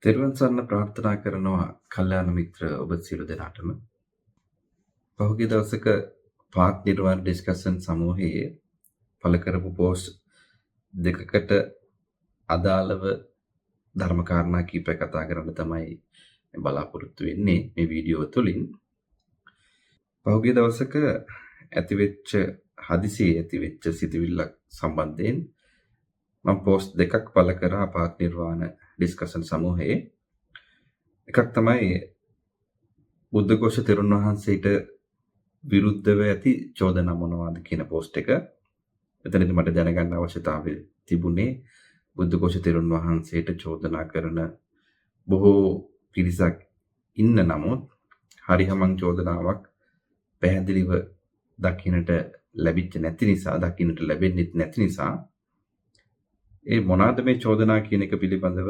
තෙරුවන් සරණ ප්‍රාර්ථනා කරනවා කල්යාණ මිත්‍ර ඔබ සියලු දෙනාටම. පහුගිය දවසක පාත් නිර්වාණ ඩිස්කෂන් සමූහයේ පළ කරපු පෝස්ට් දෙකකට අදාළව ධර්මකාරණා කීපයක් කතා කරන්න තමයි බලාපොරොත්තු වෙන්නේ මේ වීඩියෝ තුලින්. පහුගිය දවසක හදිසියේ ඇතිවෙච්ච සිතුවිල්ලක් සම්බන්ධයෙන් මම පෝස්ට් දෙකක් පළ කරා පාත් නිර්වාණ ඩිස්කෂන් සමූහයේ. එකක් තමයි බුද්ධඝෝෂ තෙරුන් වහන්සේට විරුද්ධව ඇති චෝදනා මොනවාද කියන පෝස්ට් එක. එතනදී මට දැනගන්න අවශ්‍යතාවය තිබුණේ බුද්ධඝෝෂ තෙරුන් වහන්සේට චෝදනා කරන බොහෝ පිරිසක් ඉන්න නමුත් හරිහමං චෝදනාවක් පැහැදිලිව දකින්නට ලැබෙන්නේ නැති නිසා ඒ මොනවාද මේ චෝදනා කියන එක පිළිබඳව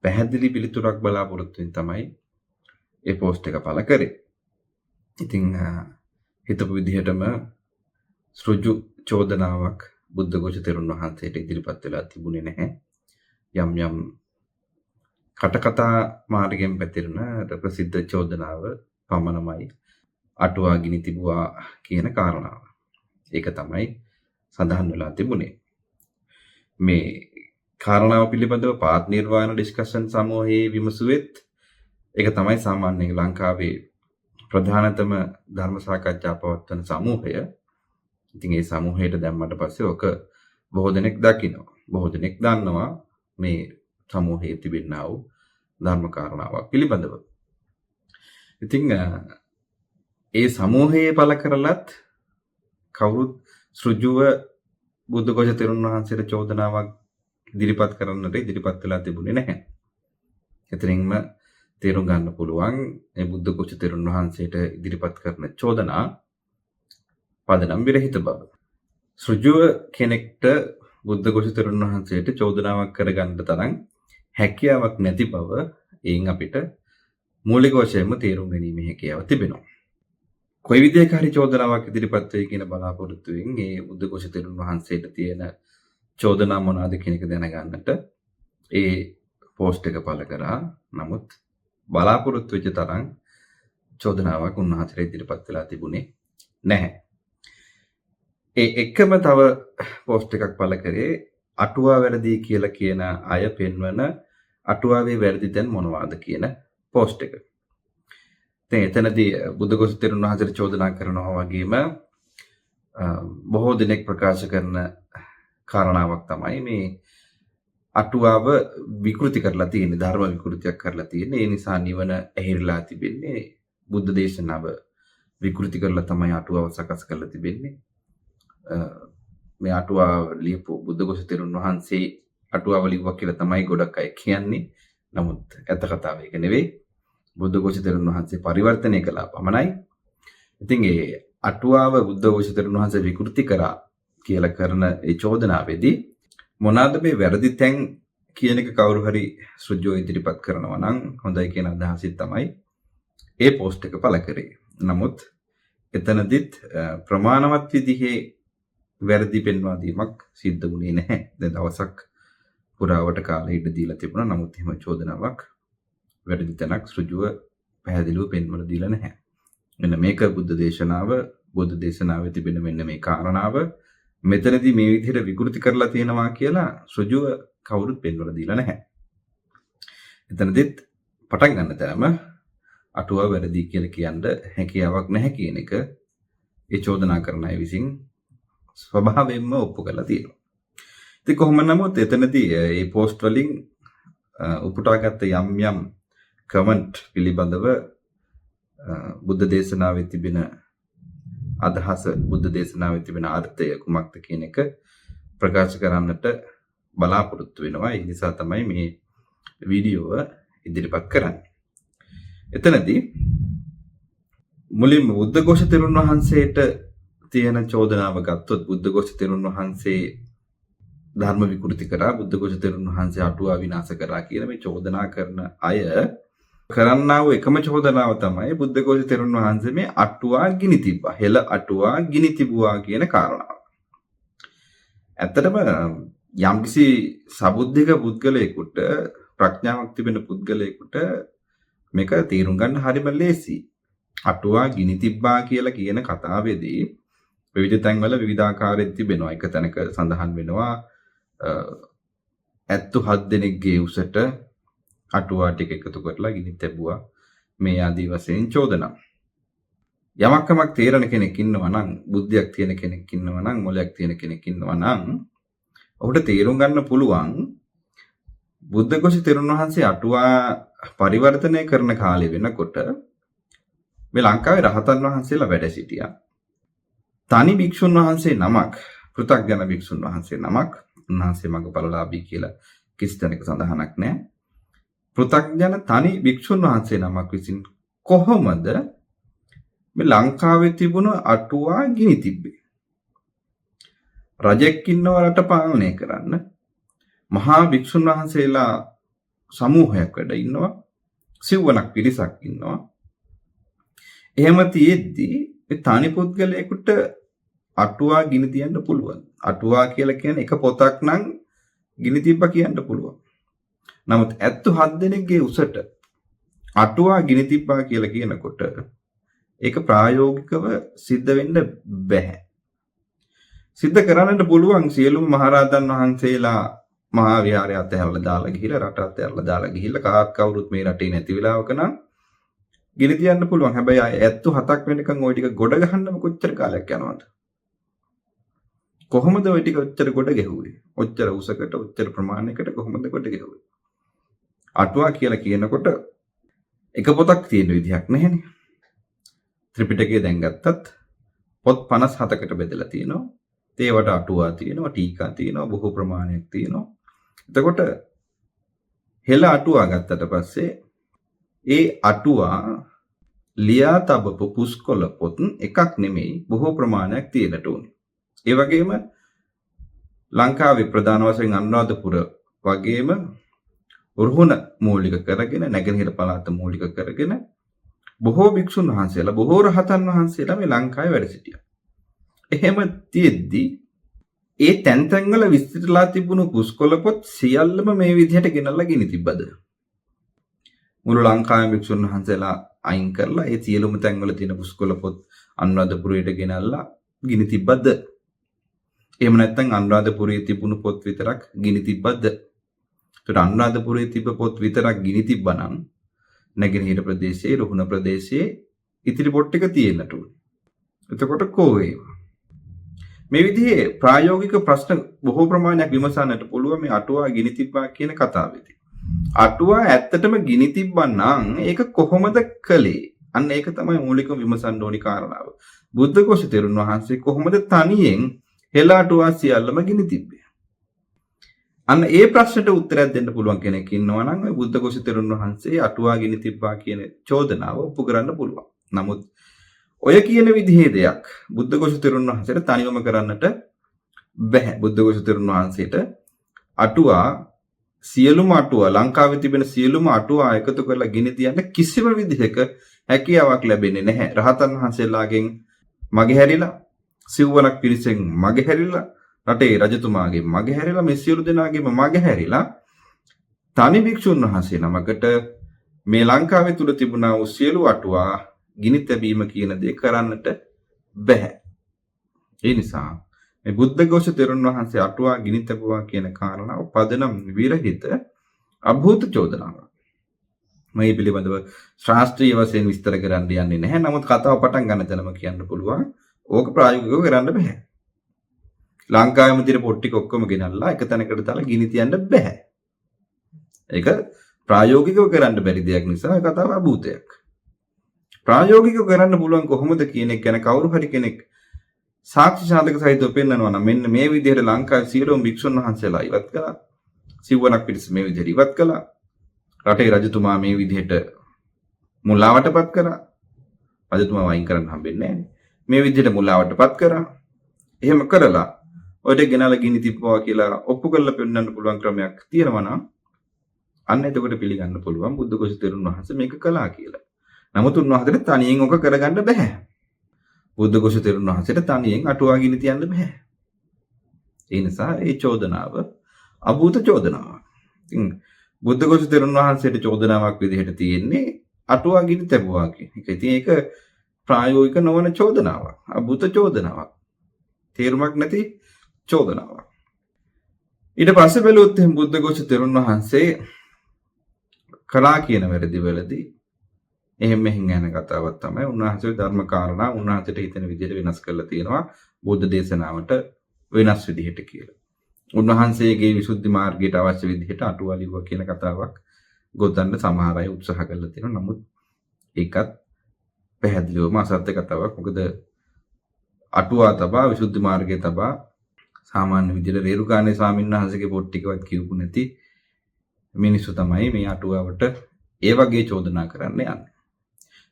පැහැදිලි පිළිතුරක් බලාපොරොත්තුෙන් තමයි ඒ පෝස්ට් එක පළ කරේ. ඉතින් හිතපු විදිහටම සෘජු චෝදනාවක් බුද්ධඝෝෂ තෙරුන් වහන්සේට ඉදිරිපත් වෙලා තිබුණේ නැහැ. යම් කටකතා මාර්ගයෙන් පැතිරෙන ප්‍රසිද්ධ චෝදනාව පමණමයි අටුවා ගිනි තිබුවා කියන කාරණාව. ඒක තමයි සඳහන් වෙලා තිබුණේ. මේ කාරණාව පිළිබඳව පාත් නිර්වාණ ඩිස්කෂන් සමූහයේ විමසුවෙත් ඒක තමයි සාමාන්‍යයෙන් ලංකාවේ ප්‍රධානතම ධර්ම සාකච්ඡා පවත්වන සමූහය. ඉතින් ඒ සමූහයට දැම්මට පස්සේ ඔක බොහෝ දෙනෙක් දකිනවා. බොහෝ දෙනෙක් දන්නවා මේ සමූහයේ තිබෙනා වූ ධර්ම කාරණාවක් පිළිබඳව. ඉතින් ඒ සමූහයේ පළ කරලත් කවුරුත් සෘජුව බුද්ධඝෝෂ තෙරුන් වහන්සේට චෝදනාවක් ඉදිරිපත් කරන්නට ඉදිරිපත් වෙලා තිබුණේ නැහැ. එතනින්ම තේරුම් ගන්න පුළුවන් මේ බුද්ධඝෝෂ තෙරුන් වහන්සේට ඉදිරිපත් කරන චෝදනා පදනම් විරහිත බව. සෘජුව කෙනෙක්ට බුද්ධඝෝෂ තෙරුන් වහන්සේට චෝදනාවක් කරගන්න තරම් හැකියාවක් නැති බව එයින් අපිට මූලික වශයෙන්ම තේරුම් ගැනීමේ හැකියාව තිබෙනවා. කොයි විදිහක හරි චෝදනාවක් ඉදිරිපත් වෙයි කියන බලාපොරොත්තුවෙන් මේ බුද්ධඝෝෂ තෙරුන් වහන්සේට තියෙන චෝදනා මොනවාද කියන එක දැනගන්නට ඒ පෝස්ට් එක පළ කරා. නමුත් බලාපොරොත්තු වෙච්ච තරම් චෝදනාවක් උන්වහන්සේට ඉදිරිපත් වෙලා තිබුණේ නැහැ. ඒ එකම තව පෝස්ට් එකක් පළ කරේ අටුවා වැරදි කියලා කියන අය පෙන්වන අටුවාවේ වැරදි තැන් මොනවාද කියන පෝස්ට් එක. දැන් එතනදී බුද්ධඝෝෂ තෙරුන් වහන්සේට චෝදනා කරනවා වගේම බොහෝ දෙනෙක් ප්‍රකාශ කරන කාරණාවක් තමයි මේ අටුවාව විකෘති කරලා තියෙන්නේ, ධර්ම විකෘතියක් කරලා තියෙන්නේ. ඒ නිසා නිවන ඇහිරලා තිබෙන්නේ. බුද්ධ දේශනාව විකෘති කරලා තමයි අටුවාව සකස් කරලා තිබෙන්නේ. මේ අටුවාව ලියපු බුද්ධඝෝෂ තෙරුන් වහන්සේ අටුවාව ලිව්වා කියලා තමයි ගොඩක් අය කියන්නේ. නමුත් ඇත්ත කතාව ඒක නෙවෙයි. බුද්ධඝෝෂ තෙරුන් වහන්සේ පරිවර්තනය කළා පමණයි. ඉතින් ඒ අටුවාව බුද්ධඝෝෂ තෙරුන් වහන්සේ විකෘති කරා කියලා කරන ඒ චෝදනාවේදී මොනවාද මේ වැරදි තැන් කියන එක කවුරු හරි සෘජුව ඉදිරිපත් කරනවා නම් හොඳයි කියන අදහසින් තමයි ඒ පෝස්ට් එක පළ කරේ. නමුත් එතනදිත් ප්‍රමාණවත් විදිහේ වැරදි පෙන්වා දීමක් සිද්ධ වුණේ නැහැ. දැන් දවසක් පුරාවට කාලය ඉඳ දීලා තිබුණා. නමුත් එහෙම චෝදනාවක් වැරදි තැනක් සෘජුව පැහැදිලිව පෙන්වලා දීලා නැහැ. මෙන්න මේක බුද්ධ දේශනාවේ තිබෙන මෙන්න මේ කාරණාව මෙතනදී මේ විදිහට විකෘති කරලා තියෙනවා කියලා සෘජුව කවුරුත් පෙන්වලා දීලා නැහැ. එතනදිත් පටන් ගන්න තැනම අටුවා වැරදි කියලා කියන්න හැකියාවක් නැහැ කියන එක ඒ චෝදනා කරන අය විසින් ස්වභාවයෙන්ම ඔප්පු කරලා තියෙනවා. ඉතින් කොහොම නමුත් එතනදී මේ පෝස්ට් වලින් උපුටාගත්ත යම් කමෙන්ට් පිළිබඳව බුද්ධ දේශනාවේ තිබෙන අදහස, බුද්ධ දේශනාවේ තිබෙන අර්ථය කුමක්ද කියන එක ප්‍රකාශ කරන්නට බලාපොරොත්තු වෙනවා. ඒ නිසා තමයි මේ වීඩියෝව ඉදිරිපත් කරන්නේ. එතනදී මුලින්ම බුද්ධඝෝෂ තෙරුන් වහන්සේට තියෙන චෝදනාව ගත්තොත් බුද්ධඝෝෂ තෙරුන් වහන්සේ ධර්ම විකෘති කරා, බුද්ධඝෝෂ තෙරුන් වහන්සේ අටුවා විනාශ කරා කියන මේ චෝදනා කරන අය කරන්නා වූ එකම චෝදනාව තමයි බුද්ධඝෝෂ තෙරුන් වහන්සේ මේ අටුවා ගිනි තිබ්බා. හෙළ අටුවා ගිනි තිබුවා කියන කාරණාව. ඇත්තටම යම්කිසි සබුද්ධික පුද්ගලයෙකුට ප්‍රඥාවක් තිබෙන පුද්ගලයෙකුට මේක තේරුම් ගන්න හරිම ලේසි. අටුවා ගිනි තිබ්බා කියලා කියන කතාවේදී විවිධ තැන්වල විවිධාකාරයෙන් තිබෙනවා. එක තැනක සඳහන් වෙනවා ඇත්තු 7 දෙනෙක්ගේ උසට අටුවා ටික එකතු කරලා ගිනි තැබුවා. මේ ආදී වශයෙන් චෝදනා. යමක්කමක් තේරෙන කෙනෙක් ඉන්නවා නම්, බුද්ධියක් තියෙන කෙනෙක් ඉන්නවා නම්, මොලයක් තියෙන කෙනෙක් ඉන්නවා නම් ඔහුට තේරුම් ගන්න පුළුවන් බුද්ධඝෝෂ තෙරුන් වහන්සේ අටුවා පරිවර්තනය කරන කාලේ වෙනකොට මේ ලංකාවේ රහතන් වහන්සේලා වැඩ සිටියා. තනි භික්ෂුන් වහන්සේ නමක්, පෘථග්ජන භික්ෂුන් වහන්සේ නමක්, උන්වහන්සේ මඟපලලාභී කියලා කිසි තැනක සඳහනක් නැහැ. පෘථග්ජන තනි භික්ෂුන් වහන්සේ නමක් විසින් කොහොමද මේ ලංකාවේ තිබුණ අටුවා ගිනි තිබ්බේ? රජෙක් ඉන්නව රට පාලනය කරන්න, මහා භික්ෂුන් වහන්සේලා සමූහයක් වැඩ ඉන්නවා, සිව්වනක් පිරිසක් ඉන්නවා. එහෙම තියෙද්දී ඒ තනි පුද්ගලයෙකුට අටුවා ගිනි තියන්න පුළුවන්. අටුවා කියලා කියන්නේ එක පොතක් නම් ගිනි තිබ්බා කියන්න පුළුවන්. නමුත් ඇත්තු 7 දෙනෙක්ගේ උසට අටුවා ගිනි තිබ්බා කියලා කියනකොට ඒක ප්‍රායෝගිකව සිද්ධ වෙන්න බෑ. සිද්ධ කරන්නට පුළුවන් සියලුම මහරහතන් වහන්සේලා මහා විහාරය අතහැරලා දාලා ගිහිල්ලා, රට අතහැරලා දාලා ගිහිල්ලා, කාත් කවුරුත් මේ රටේ නැති වෙලාවක නම් ගිනි තියන්න පුළුවන්. හැබැයි ඇත්තු 7ක් වෙනකන් ওই ටික ගොඩ ගහන්නම කොච්චර කාලයක් යනවද? කොහොමද ওই ටික ඔච්චර ගොඩ ගැහුවේ? ඔච්චර උසකට, ඔච්චර ප්‍රමාණයකට කොහොමද ගොඩ ගැහුවේ? අටුවා කියලා කියනකොට එක පොතක් තියෙන විදිහක් නැහැනේ. ත්‍රිපිටකය දැන් ගත්තත් පොත් 57කට බෙදලා තියෙනවා. ඒවට අටුවා තියෙනවා, ටීකා තියෙනවා, බොහෝ ප්‍රමාණයක් තියෙනවා. එතකොට හෙළ අටුවා ගත්තට පස්සේ ඒ අටුවා ලියා තබපු පුස්කොළ පොත් එකක් නෙමෙයි, බොහෝ ප්‍රමාණයක් තියෙනට ඕනේ. ඒ වගේම ලංකාවේ ප්‍රධාන වශයෙන් අනුරාධපුර වගේම උරුහුණ මූලික කරගෙන, නැගෙනහිර පළාත මූලික කරගෙන බොහෝ භික්ෂුන් වහන්සේලා, බොහෝ රහතන් වහන්සේලා මේ ලංකාවේ වැඩ සිටියා. එහෙම තියෙද්දි ඒ තැන් තැන්වල විස්තරලා තිබුණු පුස්කොළ පොත් සියල්ලම මේ විදිහට ගෙනල්ලා ගිනි තිබ්බද? මුළු ලංකාවේ භික්ෂුන් වහන්සේලා අයින් කරලා ඒ සියලුම තැන්වල තියෙන පුස්කොළ පොත් අනුරාධපුරයට ගෙනල්ලා ගිනි තිබ්බද? එහෙම නැත්නම් අනුරාධපුරයේ තිබුණු පොත් විතරක් ගිනි තිබ්බද? ඒතර අනුරාධපුරයේ තිබ්බ පොත් විතරක් ගිනි තිබ්බනම් නැගෙනහිර ප්‍රදේශයේ, රුහුණ ප්‍රදේශයේ ඉතිරි පොත් ටික තියෙන්නට ඕනේ. එතකොට කොහේ මේ විදිහේ ප්‍රායෝගික ප්‍රශ්න බොහෝ ප්‍රමාණයක් විමසන්නට පුළුවන් මේ අටුවා ගිනි තිබ්බා කියන කතාවේදී. අටුවා ඇත්තටම ගිනි තිබ්බා නම් ඒක කොහොමද කළේ? අන්න ඒක තමයි මූලිකව විමසන්න ඕනි කාරණාව. බුද්ධඝෝෂ තෙරුන් වහන්සේ කොහොමද තනියෙන් හෙළ අටුවා සියල්ලම ගිනි තිබ්බේ? අන්න ඒ ප්‍රශ්නට උත්තරයක් දෙන්න පුළුවන් කෙනෙක් ඉන්නවා නම් ඔය බුද්ධඝෝෂ තෙරුන් වහන්සේ අටුවා ගිනි තිබ්බා කියන චෝදනාව ඔප්පු කරන්න පුළුවන්. නමුත් ඔය කියන විදිහේ දෙයක් බුද්ධඝෝෂ තෙරුන් වහන්සේට තනිවම කරන්නට බැහැ. බුද්ධඝෝෂ තෙරුන් වහන්සේට අටුවා සියලුම අටුවා, ලංකාවේ තිබෙන සියලුම අටුවා එකතු කරලා ගිනි තියන්න කිසිම විදිහක හැකියාවක් ලැබෙන්නේ නැහැ. රහතන් වහන්සේලාගෙන් මගහැරිලා, සිව්වනක් පිරිසෙන් මගහැරිලා, රටේ රජතුමාගෙන් මගහැරිලා, මේ සියලු දෙනාගෙම මගහැරිලා තනි භික්ෂුන් වහන්සේ නමකට මේ ලංකාවේ තුල තිබුණා වූ සියලු අටුවා ගිනි තැබීම කියන දේ කරන්නට බැහැ. ඒ නිසා මේ බුද්ධඝෝෂ තෙරුන් වහන්සේ අටුවා ගිනි තැබුවා කියන කාරණාව පදනම් විරහිත අභූත චෝදනාවක්. මේ පිළිබඳව ශාස්ත්‍රීය වශයෙන් විස්තර කරන්න යන්නේ නැහැ. නමුත් කතාව පටන් ගන්න තැනම කියන්න පුළුවන්. ඕක ප්‍රායෝගිකව කරන්න බෑ. ලංකාවේම තියෙන පොත් ටික ඔක්කොම ගෙනල්ලා එක තැනකට දාලා ගිනි තියන්න බෑ. ඒක ප්‍රායෝගිකව කරන්න බැරි දෙයක් නිසා කතාව අභූතයක්. ප්‍රායෝගිකව කරන්න පුළුවන් කොහොමද කියන එක ගැන කවුරු හරි කෙනෙක් සාක්ෂි සාධක සහිතව පෙන්නනවා නම් මෙන්න මේ විදිහට ලංකාවේ සියලුම භික්ෂුන් වහන්සේලා ඉවත් කළා. සිව්වනක් පිරිස මේ විදිහට ඉවත් කළා. රටේ රජතුමා මේ විදිහට මුලාවටපත් කරා. රජතුමා වයින් කරන්න හම්බෙන්නේ නැහැ. මේ විදිහට මුලාවටපත් කරා. එහෙම කරලා ඔයට ගෙනලා ගිනි තිබ්බවා කියලා ඔප්පු කරලා පෙන්නන්න පුළුවන් ක්‍රමයක් තියෙනවා නම් අන්න එතකොට පිළිගන්න පුළුවන් බුද්ධඝෝෂ තෙරුන් වහන්සේ මේක කළා කියලා. නමුත් උන්වහන්සේට තනියෙන් ඔක කරගන්න බෑ. බුද්ධඝෝෂ තෙරුන් වහන්සේට තනියෙන් අටුවා ගිනි තියන්න බෑ. ඒ නිසා ඒ චෝදනාව අභූත චෝදනාවක්. ඉතින් බුද්ධඝෝෂ තෙරුන් වහන්සේට චෝදනාවක් විදිහට තියෙන්නේ අටුවා ගිනි තැබුවා කියන එක. ඉතින් ඒක ප්‍රායෝගික නොවන චෝදනාවක්. අබුත චෝදනාවක්. තේරුමක් නැති චෝදනාවක්. ඊට පස්සේ බැලුවොත් එහෙනම් බුද්ධඝෝෂ තෙරුන් වහන්සේ කලා කියන වැරදිවලදී එහෙම මෙහෙන් යන කතාවක් තමයි උන්වහන්සේ ධර්ම කාරණා උන්වහන්සේට හිතෙන විදිහට වෙනස් කරලා තියෙනවා බුද්ධ දේශනාවට වෙනස් විදිහට කියලා. උන්වහන්සේගේ විසුද්ධි මාර්ගයට අවශ්‍ය විදිහට අටුවා ලිව්වා කියන කතාවක් ගොතන්න සමහර අය උත්සාහ කරලා තියෙනවා. නමුත් ඒකත් පැහැදිලිවම අසත්‍ය කතාවක්. මොකද අටුවා තබා විසුද්ධි මාර්ගයේ තබා සාමාන්‍ය විදිහට රේරුකාණේ ස්වාමීන් වහන්සේගේ පොත් ටිකවත් කියවපු නැති මිනිස්සු තමයි මේ අටුවාවට ඒ වගේ චෝදනා කරන්න යන්නේ.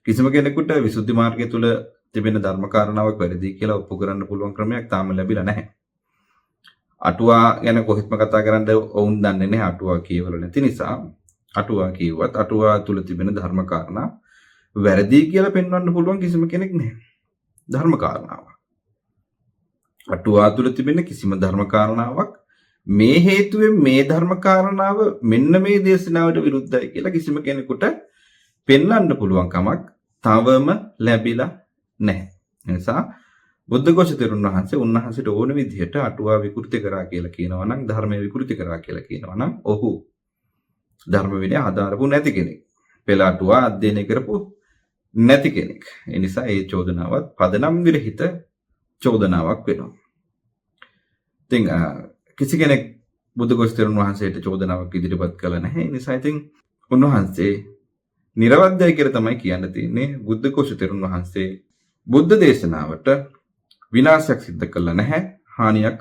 කිසිම කෙනෙකුට විසුද්ධි මාර්ගය තුල තිබෙන ධර්ම කාරණාවක් වැරදි කියලා ඔප්පු කරන්න පුළුවන් ක්‍රමයක් තාම ලැබිලා නැහැ. අටුවා ගැන කොහෙත්ම කතා කරන්න වුන් දන්නේ නැහැ. අටුවා කියවල නැති නිසා අටුවා කියුවත් අටුවා තුල තිබෙන ධර්ම කාරණා වැරදි කියලා පෙන්වන්න පුළුවන් කිසිම කෙනෙක් නැහැ. ධර්ම කාරණාව. අටුවා තුල තිබෙන කිසිම ධර්ම කාරණාවක් මේ හේතුවෙන් මේ ධර්ම කාරණාව මෙන්න මේ දේශනාවට විරුද්ධයි කියලා කිසිම කෙනෙකුට පෙන්වන්න පුළුවන් කමක් තවම ලැබිලා නැහැ. ඒ නිසා බුද්ධඝෝෂ තෙරුන් වහන්සේ උන්වහන්සේට ඕන විදිහට අටුවා විකෘති කරා කියලා කියනවා නම් ධර්මයේ විකෘති කරා කියලා කියනවා නම් ඔහු ධර්ම විනය ආදාරපු නැති කෙනෙක්. පෙළ අටුවා අධ්‍යයනය කරපු නැති කෙනෙක්. ඒ නිසා ඒ චෝදනාවත් පදනම් විරහිත චෝදනාවක් වෙනවා. ඉතින් කිසි කෙනෙක් බුද්ධඝෝෂ තෙරුන් වහන්සේට චෝදනාවක් ඉදිරිපත් කළා නැහැ. ඒ නිසා ඉතින් උන්වහන්සේ නිර්වද්‍යයි කියලා තමයි කියන්න තියෙන්නේ. බුද්ධඝෝෂ තෙරුන් වහන්සේ බුද්ධ දේශනාවට විනාශයක් සිද්ධ කළා නැහැ. හානියක්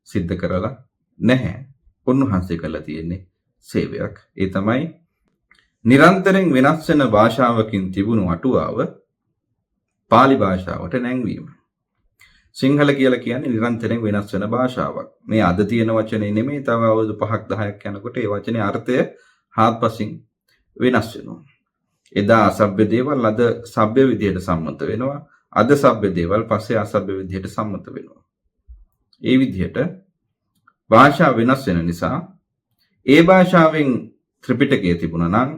සිද්ධ කරලා නැහැ. උන්වහන්සේ කළා තියෙන්නේ සේවයක්. ඒ තමයි නිරන්තරයෙන් වෙනස් වෙන භාෂාවකින් තිබුණු අටුවාව පාලි භාෂාවට නැංවීම. සිංහල කියලා කියන්නේ නිරන්තරයෙන් වෙනස් වෙන භාෂාවක්. මේ අද තියෙන වචනේ නෙමෙයි, තව අවුරුදු 5ක් 10ක් යනකොට ඒ වචනේ අර්ථය හාත්පසින් වෙනස් වෙනවා. එදා අසභ්‍ය දේවල් අද සભ્ય විදිහට සම්මත වෙනවා. අද සભ્ય දේවල් පස්සේ අසභ්‍ය විදිහට සම්මත වෙනවා. ඒ විදිහට භාෂා වෙනස් වෙන නිසා ඒ භාෂාවෙන් ත්‍රිපිටකය තිබුණා නම්,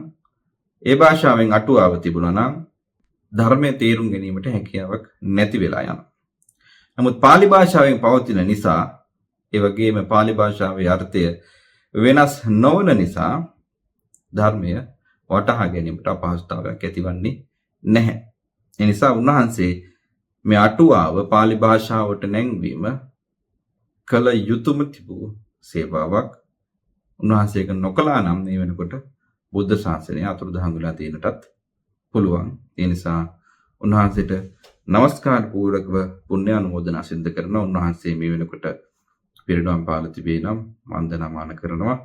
ඒ භාෂාවෙන් අටුවාව තිබුණා නම් ධර්මයේ තේරුම් ගැනීමට හැකියාවක් නැති වෙලා යනවා. නමුත් පාලි භාෂාවෙන් පවතින නිසා, ඒ වගේම පාලි භාෂාවේ අර්ථය වෙනස් නොවන නිසා ධර්මය වටහා ගැනීමට අපහසුතාවයක් ඇතිවන්නේ නැහැ. ඒ නිසා උන්වහන්සේ මේ අටුවාව පාලි භාෂාවට නැංවීම කළ යුතුම තිබූ සේවාවක්. උන්වහන්සේක නොකළා නම් මේ වෙනකොට බුද්ධ ශාසනය අතුරුදහන් වෙලා තියෙනටත් පුළුවන්. ඒ නිසා උන්වහන්සේට නමස්කාර පූර්වකව පුණ්‍ය අනුමෝදනා සිද්ධ කරන උන්වහන්සේ මේ වෙනකොට පිරිනවම් පාලා තිබේ නම් වන්දනාමාන කරනවා.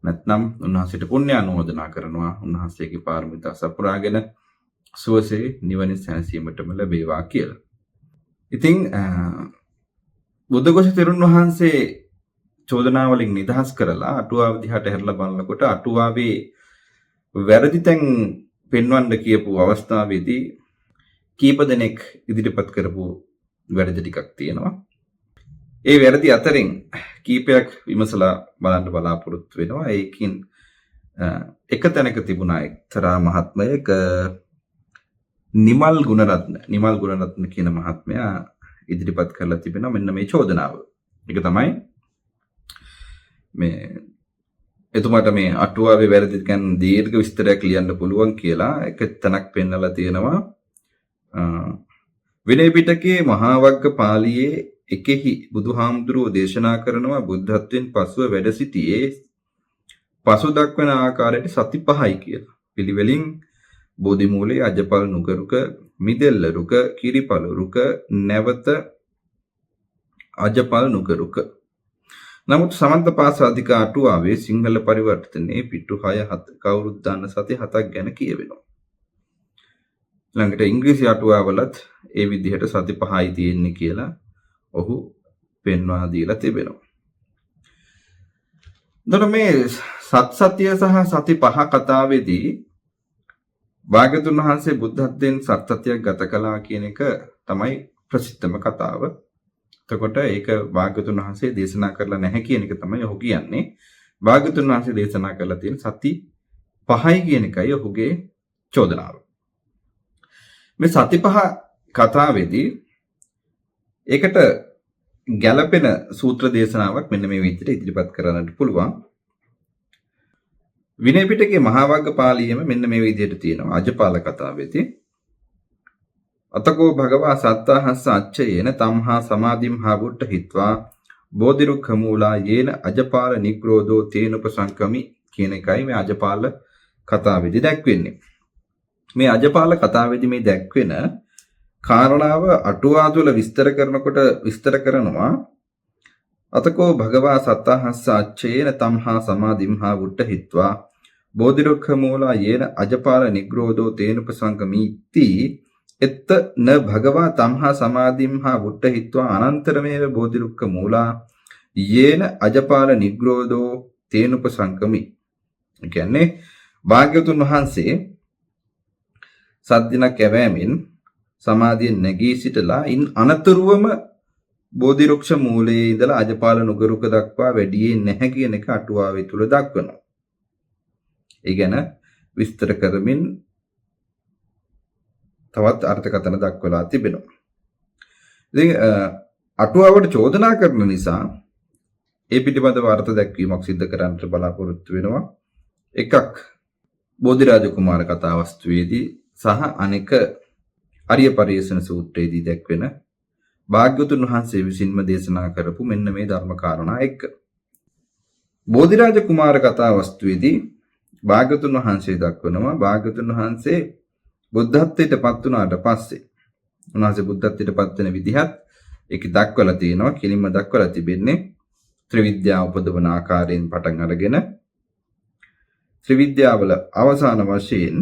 නැත්නම් උන්වහන්සේට පුණ්‍ය අනුමෝදනා කරනවා. උන්වහන්සේගේ පාරමිතා සපුරාගෙන සුවසේ නිවනින් සැනසීමටම ලැබේවා කියලා. ඉතින් බුද්ධඝෝෂ තෙරුන් වහන්සේ චෝදනා වලින් නිදහස් කරලා අටුවාව දිහාට හැරලා බලනකොට අටුවාවේ වැරදි තැන් පෙන්වන්න කියපු අවස්ථාවේදී කීප දෙනෙක් ඉදිරිපත් කරපු වැරදි ටිකක් තියෙනවා. ඒ වැරදි අතරින් කීපයක් විමසලා බලන්න බලාපොරොත්තු වෙනවා. ඒකින් එක තැනක තිබුණා එක්තරා මහත්මයෙක් නිමල් ගුණරත්න කියන මහත්මයා ඉදිරිපත් කරලා තිබෙනවා මෙන්න මේ චෝදනාව. ඒක තමයි මේ එතුමාට මේ අටුවාවේ වැරදි ගැන දීර්ඝ විස්තරයක් ලියන්න පුළුවන් කියලා එක තැනක් පෙන්නලා තියෙනවා. විනය පිටකයේ මහා වග්ග පාළියේ එකෙහි බුදුහාමුදුරුවෝ දේශනා කරනවා බුද්ධත්වයෙන් පසුව වැඩ සිටියේ පසු දක්වන ආකාරයට සති 5යි කියලා. පිළිවෙලින් බෝධි මූලයේ අජපල් නුගරුක, මිදෙල්ල රුක, කිරිපල රුක, නැවත අජපල් නුගරුක. නමුත් සමන්ත පාසාදික අටුවාවේ සිංහල පරිවර්තනයේ පිටු 6-7 කවුරුත් දාන්න සති 7ක් ගැන කියවෙනවා. ළඟට ඉංග්‍රීසි අටුවාවලත් ඒ විදිහට සති 5යි තියෙන්නේ කියලා ඔහු පෙන්වා දීලා තිබෙනවා. එතකොට මේ සත්සත්‍ය සහ සති 5 කතාවේදී භාග්‍යතුන් වහන්සේ බුද්ධත්වයෙන් සත්සත්‍යයක් ගත කළා කියන එක තමයි ප්‍රසිද්ධම කතාව. එතකොට ඒක භාග්‍යතුන් වහන්සේ දේශනා කරලා නැහැ කියන එක තමයි ඔහු කියන්නේ. භාග්‍යවතුන් වහන්සේ දේශනා කරලා තියෙන සති 5යි කියන එකයි ඔහුගේ චෝදනාව. මේ සති 5 කතාවේදී ඒකට ගැළපෙන සූත්‍ර දේශනාවක් මෙන්න මේ විදිහට ඉදිරිපත් කරන්නට පුළුවන්. විනය පිටකයේ මහා වග්ගපාළියේම මෙන්න මේ විදිහට තියෙනවා අජපාල කතාවේදී. අතකෝ භගවා සත්තාහස්ස අච්චයේන තම්හා සමාධිම්හා වුට්ට හිත්වා බෝධිරුක්ඛ මූලා යේන අජපාල නිග්‍රෝධෝ තේනුපසංකමි කියන එකයි මේ අජපාල කතාවේදී දැක්වෙන්නේ. මේ අජපාල කතාවේදී මේ දැක්වෙන කාරණාව අටුවා තුළ විස්තර කරනකොට විස්තර කරනවා අතකෝ භගවා සත්තාහස්ස අච්චේන තම්හා සමාධිම්හා වුට්ට හිත්වා බෝධිරුක්ඛ මූලා යේන අජපාල නිග්‍රෝධෝ තේනුපසංකමීති එත්ත න භගවා තම්හා සමාධිම්හා වුට්ට හිත්වා අනන්තරමේව බෝධිරුක්ඛ මූලා යේන අජපාල නිග්‍රෝධෝ තේනුපසංකමි. ඒ කියන්නේ භාග්‍යවතුන් වහන්සේ සද්දිනක් ඇවෑමෙන් සමාධියෙන් නැගී සිටලා ඉන් අනතුරුවම බෝධිරුක්ෂ මූලයේ ඉඳලා අජපාල නුගරුක දක්වා වැඩියේ නැහැ කියන එක අටුවාවේ තුල දක්වනවා. ඒ ගැන විස්තර කරමින් තවත් අර්ථකථන දක්වලා තිබෙනවා. ඉතින් අටුවාවට චෝදනා කරන නිසා ඒ පිටිපදව අර්ථ දැක්වීමක් සිදු කරන්නට බලාපොරොත්තු වෙනවා. එකක් බෝධිරාජ කුමාර කතාවස්තුවේදී සහ අනෙක අරිය පරිේෂණ සූත්‍රයේදී දැක්වෙන භාග්‍යවතුන් වහන්සේ විසින්ම දේශනා කරපු මෙන්න මේ ධර්ම කාරණා එක්ක. බෝධිරාජ කුමාර කතාවස්තුවේදී භාග්‍යවතුන් වහන්සේ දක්වනවා භාග්‍යවතුන් වහන්සේ බුද්ධත්වයට පත් වුණාට පස්සේ උන්වහන්සේ බුද්ධත්වයට පත් වෙන විදිහත් ඒක දක්වලා තියෙනවා. කෙලින්ම දක්වලා තිබෙන්නේ ත්‍රිවිද්‍යාව උපදවන ආකාරයෙන් පටන් අරගෙන ත්‍රිවිද්‍යාවල අවසාන වශයෙන්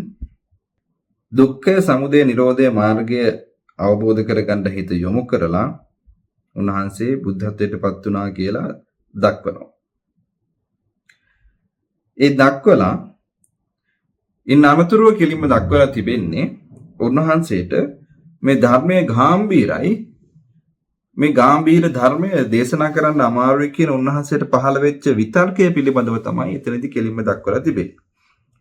දුක්ඛ සමුදය නිරෝධය මාර්ගය අවබෝධ කරගන්න හිත යොමු කරලා උන්වහන්සේ බුද්ධත්වයට පත් වුණා කියලා දක්වනවා. ඒ දක්වලා ඉන් අමතරව කෙලින්ම දක්වලා තිබෙන්නේ උන්වහන්සේට මේ ධර්මයේ ගැඹීරයි මේ ගැඹීර ධර්මය දේශනා කරන්න අමාරුයි කියන උන්වහන්සේට පහළ වෙච්ච විතර්කය පිළිබඳව තමයි එතනදී කෙලින්ම දක්වලා තිබෙන්නේ.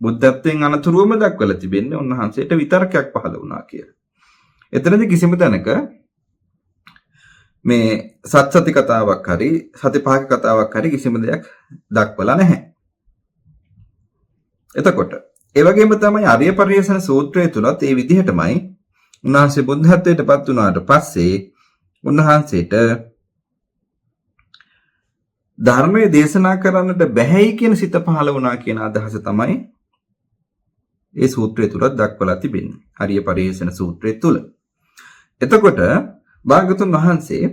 බුද්ධත්වයෙන් අනතුරුවම දක්වලා තිබෙන්නේ උන්වහන්සේට විතර්කයක් පහළ වුණා කියලා. එතනදී කිසිම තැනක මේ සත්සති කතාවක් හරි සති පහක කතාවක් හරි කිසිම දෙයක් දක්වලා නැහැ. එතකොට ඒ වගේම තමයි අරිය පරිේෂණ සූත්‍රය තුලත් ඒ විදිහටමයි උන්වහන්සේ බුද්ධත්වයට පත් වුණාට පස්සේ උන්වහන්සේට ධර්මයේ දේශනා කරන්නට බැහැයි කියන සිත පහළ වුණා කියන අදහස තමයි ඒ සූත්‍රය තුලත් දක්වලා තිබෙන්නේ. අරිය පරිේෂණ සූත්‍රය තුල. එතකොට භාග්‍යවතුන් වහන්සේ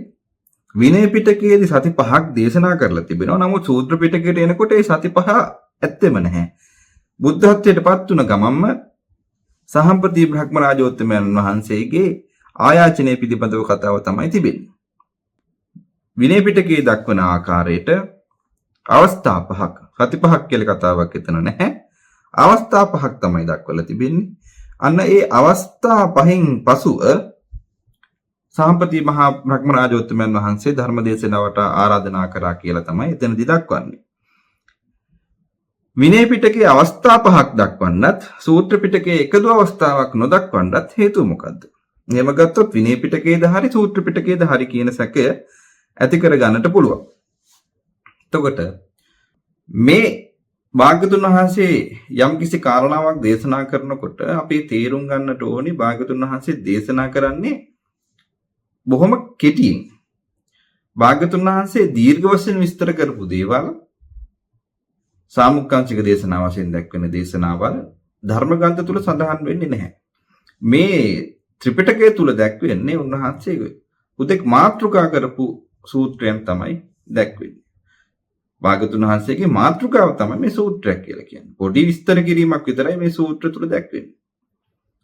විනය පිටකයේදී සති 5ක් දේශනා කරලා තිබෙනවා. නමුත් සූත්‍ර පිටකයට එනකොට ඒ සති 5 ඇත්තෙම නැහැ. බුද්ධත්වයට පත් වුණ ගමන්ම සහම්පති බ්‍රහ්ම රාජෝත්තමයන් වහන්සේගේ ආයාචනයේ පිළිබඳව කතාව තමයි තිබෙන්නේ. විනය පිටකයේ දක්වන ආකාරයට අවස්ථා 5ක් සති 5ක් කියලා කතාවක් එතන නැහැ. අවස්ථා 5ක් තමයි දක්වලා තිබෙන්නේ. අන්න ඒ අවස්ථා 5න් පසුව සහම්පති මහා බ්‍රහ්ම රාජෝත්තමයන් වහන්සේ ධර්ම දේශනාවට ආරාධනා කරා කියලා තමයි එතනදී දක්වන්නේ. විනය පිටකයේ අවස්ථා 5ක් දක්වන්නත් සූත්‍ර පිටකයේ එකදු අවස්ථාවක් නොදක්වන්නත් හේතුව මොකද්ද? එහෙම ගත්තොත් විනය පිටකයේද හරි සූත්‍ර පිටකයේද හරි කියන සැකය ඇති කර ගන්නට පුළුවන්. එතකොට මේ භාග්‍යවතුන් වහන්සේ යම්කිසි කාරණාවක් දේශනා කරනකොට අපි තේරුම් ගන්නට ඕනේ භාග්‍යවතුන් වහන්සේ දේශනා කරන්නේ බොහොම කෙටියෙන්. භාග්‍යවතුන් වහන්සේ දීර්ඝ වශයෙන් විස්තර කරපු දේවල් සාමුක්කාංශික දේශනා වශයෙන් දක්වන දේශනාවල් ධර්ම ග්‍රන්ථ තුල සඳහන් වෙන්නේ නැහැ. මේ ත්‍රිපිටකය තුල දැක්වෙන්නේ උන්වහන්සේ උදෙක් මාතෘකා කරපු සූත්‍රයන් තමයි දැක්වෙන්නේ. භාග්‍යවතුන් වහන්සේගේ මාතෘකාව තමයි මේ සූත්‍රයක් කියලා කියන්නේ. පොඩි විස්තර කිරීමක් විතරයි මේ සූත්‍ර තුල දැක්වෙන්නේ.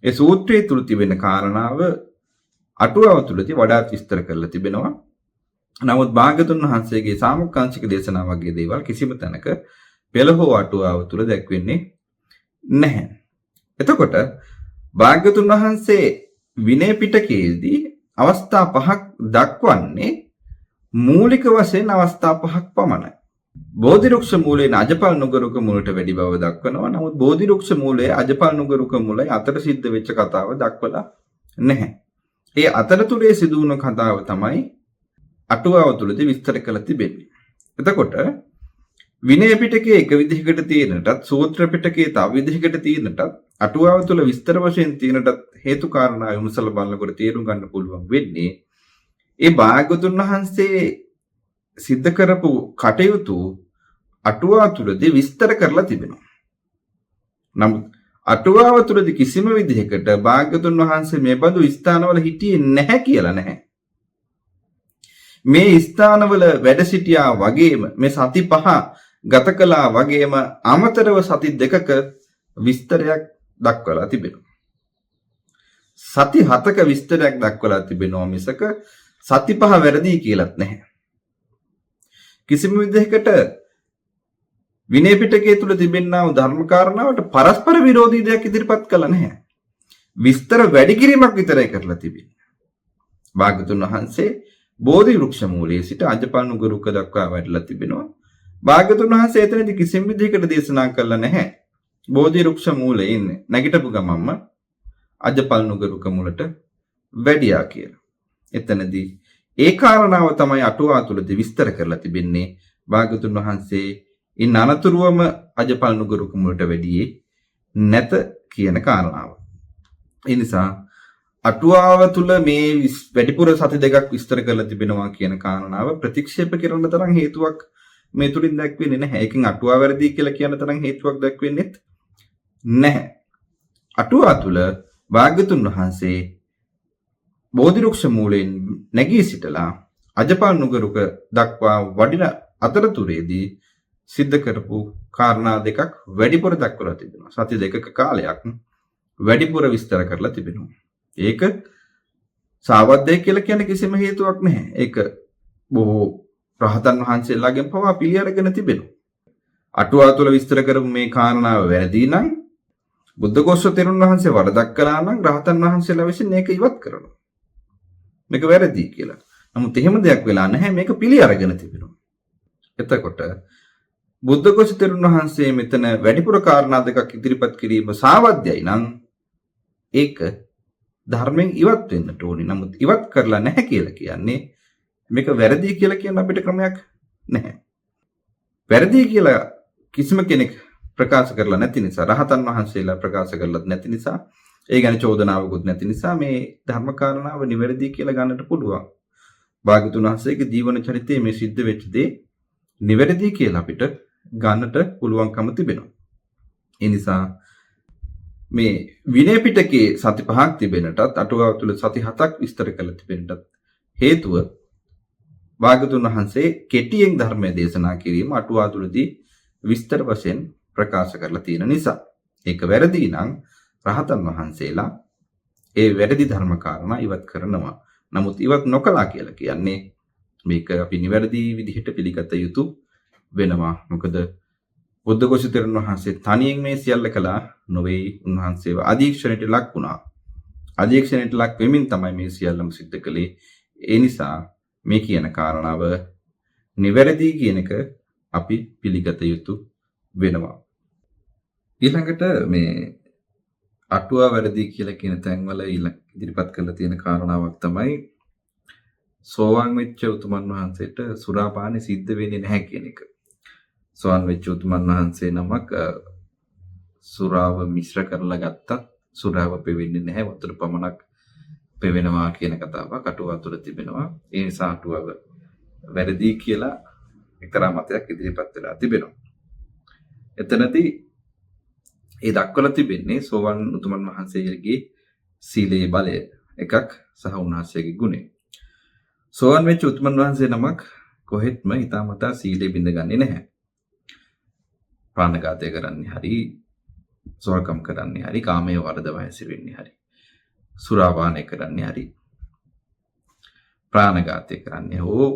ඒ සූත්‍රයේ තුල තිබෙන කාරණාව අටුවාව තුලදී වඩාත් විස්තර කරලා තිබෙනවා. නමුත් භාග්‍යවතුන් වහන්සේගේ සාමුක්කාංශික දේශනා වගේ දේවල් කිසිම තැනක පෙළ හෝ අටුවාව තුල දැක්වෙන්නේ නැහැ. එතකොට භාග්‍යවතුන් වහන්සේ විනය පිටකයේදී අවස්ථා 5ක් දක්වන්නේ මූලික වශයෙන් අවස්ථා 5ක් පමණයි. බෝධිරුක්ෂ මූලයෙන් අජපල් නුගරුක මුලට වැඩි බව දක්වනවා. නමුත් බෝධිරුක්ෂ මූලයේ අජපල් නුගරුක මුලයි අතර සිද්ධ වෙච්ච කතාව දක්වලා නැහැ. ඒ අතරතුරේ සිදු වුණ කතාව තමයි අටුවාව තුලදී විස්තර කරලා තිබෙන්නේ. එතකොට විනය පිටකයේ එක විදිහකට තියෙනටත් සූත්‍ර පිටකයේ තව විදිහකට තියෙනටත් අටුවාව තුල විස්තර වශයෙන් තියෙනටත් හේතු කාරණා විමසලා බලනකොට තේරුම් ගන්න පුළුවන් වෙන්නේ ඒ භාග්‍යවතුන් වහන්සේ සිද්ධ කරපු කටයුතු අටුවාව තුලදී විස්තර කරලා තිබෙනවා. නමුත් අටුවාව තුලදී කිසිම විදිහකට භාග්‍යවතුන් වහන්සේ මේ බඳු ස්ථානවල හිටියේ නැහැ කියලා නැහැ. මේ ස්ථානවල වැඩ සිටියා වගේම මේ සති 5 ගත කළා වගේම අමතරව සති 2ක විස්තරයක් දක්වලා තිබෙනවා. සති 7ක විස්තරයක් දක්වලා තිබෙනවා මිසක සති 5 වැරදි කියලාත් නැහැ. කිසිම විදිහකට විනය පිටකයේ තුල තිබෙනා වූ ධර්ම කාරණාවට පරස්පර විරෝධී දෙයක් ඉදිරිපත් කළා නැහැ. විස්තර වැඩි කිරීමක් විතරයි කරලා තිබෙන්නේ. භාග්‍යවතුන් වහන්සේ බෝධි වෘක්ෂ මූලයේ සිට අජපල් නුගරුක දක්වා වැඩලා තිබෙනවා. භාග්‍යවතුන් වහන්සේ එතනදී කිසිම විදිහකට දේශනා කළා නැහැ. බෝධි වෘක්ෂ මූලයේ ඉන්නේ නැගිටපු ගමන්ම අජපල් නුගරුක මුලට වැඩියා කියලා. එතනදී ඒ කාරණාව තමයි අටුවා තුලදී විස්තර කරලා තිබෙන්නේ. භාග්‍යවතුන් වහන්සේ ඉන් අනතුරුවම අජපල් නුගරුක මුලට වැඩියේ නැත කියන කාරණාව. ඒ නිසා අටුවාව තුල මේ වැඩිපුර සති 2ක් විස්තර කරලා තිබෙනවා කියන කාරණාව ප්‍රතික්ෂේප කරන තරම් හේතුවක් මේ තුලින් දැක්වෙන්නේ නැහැ. ඒකෙන් අටුවා වැරදි කියලා කියන තරම් හේතුවක් දැක්වෙන්නේ නැහැ. අටුවා තුල භාග්‍යවතුන් වහන්සේ බෝධිරුක්ෂ මූලයෙන් නැගී සිටලා අජපල් නුගරුක දක්වා වඩින අතරතුරේදී සිද්ධ කරපු කාරණා දෙකක් වැඩිපුර දක්වලා තිබෙනවා. සති 2ක කාලයක් වැඩිපුර විස්තර කරලා තිබෙනවා. ඒක සාවද්දේ කියලා කියන කිසිම හේතුවක් නැහැ. ඒක බොහෝ රහතන් වහන්සේලාගෙන් පවා පිළි අරගෙන තිබෙනවා. අටුවා තුළ විස්තර කරපු මේ කාරණාව වැරදි නම් බුද්ධඝෝෂ තෙරුන් වහන්සේ වරදක් කළා නම් රහතන් වහන්සේලා විසින් මේක ඉවත් කරනවා. මේක වැරදි කියලා. නමුත් එහෙම දෙයක් වෙලා නැහැ. මේක පිළි අරගෙන තිබෙනවා. එතකොට බුද්ධඝෝෂ තෙරුන් වහන්සේ මෙතන වැඩිපුර කාරණා දෙකක් ඉදිරිපත් කිරීම සාවද්‍යයි නම් ඒක ධර්මයෙන් ඉවත් වෙන්නට ඕනේ. නමුත් ඉවත් කරලා නැහැ කියලා කියන්නේ මේක වැරදි කියලා කියන අපිට ක්‍රමයක් නැහැ. වැරදි කියලා කිසිම කෙනෙක් ප්‍රකාශ කරලා නැති නිසා, රහතන් වහන්සේලා ප්‍රකාශ කරලත් නැති නිසා, ඒ ගැන චෝදනාවකුත් නැති නිසා මේ ධර්ම කාරණාව නිවැරදි කියලා ගන්නට පුළුවන්. භාග්‍යවතුන් වහන්සේගේ ජීවන චරිතයේ මේ සිද්ධ වෙච්ච දේ නිවැරදි කියලා අපිට ගන්නට පුළුවන්කම තිබෙනවා. ඒ නිසා මේ විනය පිටකයේ සති 5ක් තිබෙනටත් අටුවාව තුළ සති 7ක් විස්තර කරලා තිබෙනටත් හේතුව භාග්‍යවතුන් වහන්සේ කෙටියෙන් ධර්මය දේශනා කිරීම අටුවා තුළදී විස්තර වශයෙන් ප්‍රකාශ කරලා තියෙන නිසා. ඒක වැරදි නම් රහතන් වහන්සේලා ඒ වැරදි ධර්ම කාරණා ඉවත් කරනවා. නමුත් ඉවත් නොකළා කියලා කියන්නේ මේක අපි නිවැරදි විදිහට පිළිගත යුතු වෙනවා. මොකද බුද්ධඝෝෂ තෙරුන් වහන්සේ තනියෙන් මේ සියල්ල කළා නොවේ. උන්වහන්සේව අධීක්ෂණයට ලක් වුණා. අධීක්ෂණයට ලක් වෙමින් තමයි මේ සියල්ලම සිද්ධ කළේ. ඒ නිසා මේ කියන කාරණාව නිවැරදි කියන එක අපි පිළිගත යුතු වෙනවා. ඊළඟට මේ අටුවා වැරදි කියලා කියන තැන්වල ඉදිරිපත් කරලා තියෙන කාරණාවක් තමයි සෝවාන් වෙච්ච උතුමන් වහන්සේට සුරාපානය සිද්ධ වෙන්නේ නැහැ කියන එක. සෝවාන් වෙච්ච උතුමන් වහන්සේ නමක් සුරාව මිශ්‍ර කරලා ගත්තත් සුරාව පෙවෙන්නේ නැහැ, වතුර පමණක් පෙවෙනවා කියන කතාවක් අටුවා තුළ තිබෙනවා. ඒ නිසා අටුවාව වැරදි කියලා එක්තරා මතයක් ඉදිරිපත් වෙලා තිබෙනවා. එතනදී ඒ දක්වලා තිබෙන්නේ සෝවාන් උතුමන් වහන්සේගේ සීලේ බලය එකක් සහ උන්වහන්සේගේ ගුණය. සෝවාන් වෙච්ච උතුමන් වහන්සේ නමක් කොහෙත්ම හිතාමතා සීලේ බිඳගන්නේ නැහැ. ප්‍රාණඝාතය කරන්නේ හරි, සොරකම් කරන්නේ හරි, කාමයේ වර්ධව හැසිරෙන්නේ හරි, සුරාපානය කරන්නේ හරි, ප්‍රාණඝාතය කරන්නේ හෝ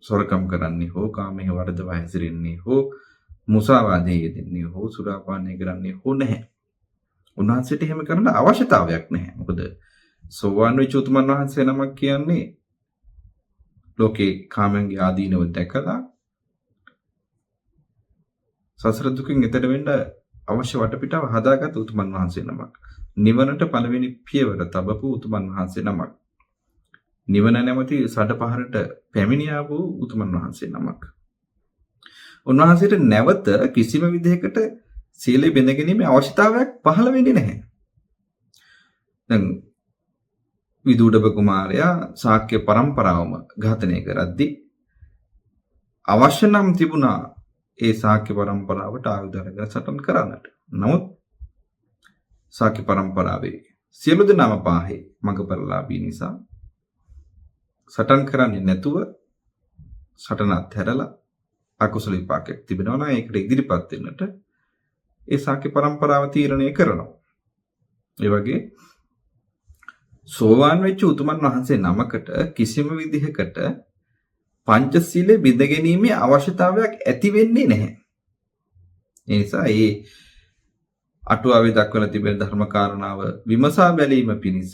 සොරකම් කරන්නේ හෝ කාමයේ වර්ධව හැසිරෙන්නේ හෝ මුසාවාදයේ යෙදෙන්නේ හෝ සුරාපානය කරන්නේ හෝ නැහැ. උන්වහන්සේට එහෙම කරන්න අවශ්‍යතාවයක් නැහැ. මොකද සෝවාන් වෙච්ච උතුමන් වහන්සේ නමක් කියන්නේ ලෝකේ කාමයන්ගේ ආදීනව දැකලා සසර දුකින් එතර වෙන්න අවශ්‍ය වටපිටාව හදාගත් උතුමන් වහන්සේ නමක්. නිවනට පළවෙනි පියවර තබපු උතුමන් වහන්සේ නමක්. නිවන නැමැති සඩපහරට පැමිණියා වූ උතුමන් වහන්සේ නමක්. උන්වහන්සේට නැවත කිසිම විදිහකට සීලය බිඳ ගැනීමේ අවශ්‍යතාවයක් පහළ වෙන්නේ නැහැ. දැන් විදුඩබ කුමාරයා ශාක්‍ය පරම්පරාවම ඝාතනය කරද්දී අවශ්‍ය නම් තිබුණා ඒ ශාක්‍ය පරම්පරාවට ආයුධ අරගෙන සටන් කරන්නට. නමුත් ශාක්‍ය පරම්පරාවේ සියලු දෙනාම පාහේ මඟපරලාභී නිසා සටන් කරන්නේ නැතුව සටන අත්හැරලා අකුසල විපාකයක් තිබෙනවා නම් ඒකට ඉදිරිපත් වෙන්නට ඒ ශාක්‍ය පරම්පරාව තීරණය කරනවා. ඒ වගේ සෝවාන් වෙච්ච උතුමන් වහන්සේ නමකට කිසිම විදිහකට පංචශීලයේ බිඳ ගැනීමේ අවශ්‍යතාවයක් ඇති වෙන්නේ නැහැ. ඒ නිසා මේ අටුවාවේ දක්වලා තිබෙන ධර්ම කාරණාව විමසා බැලීම පිණිස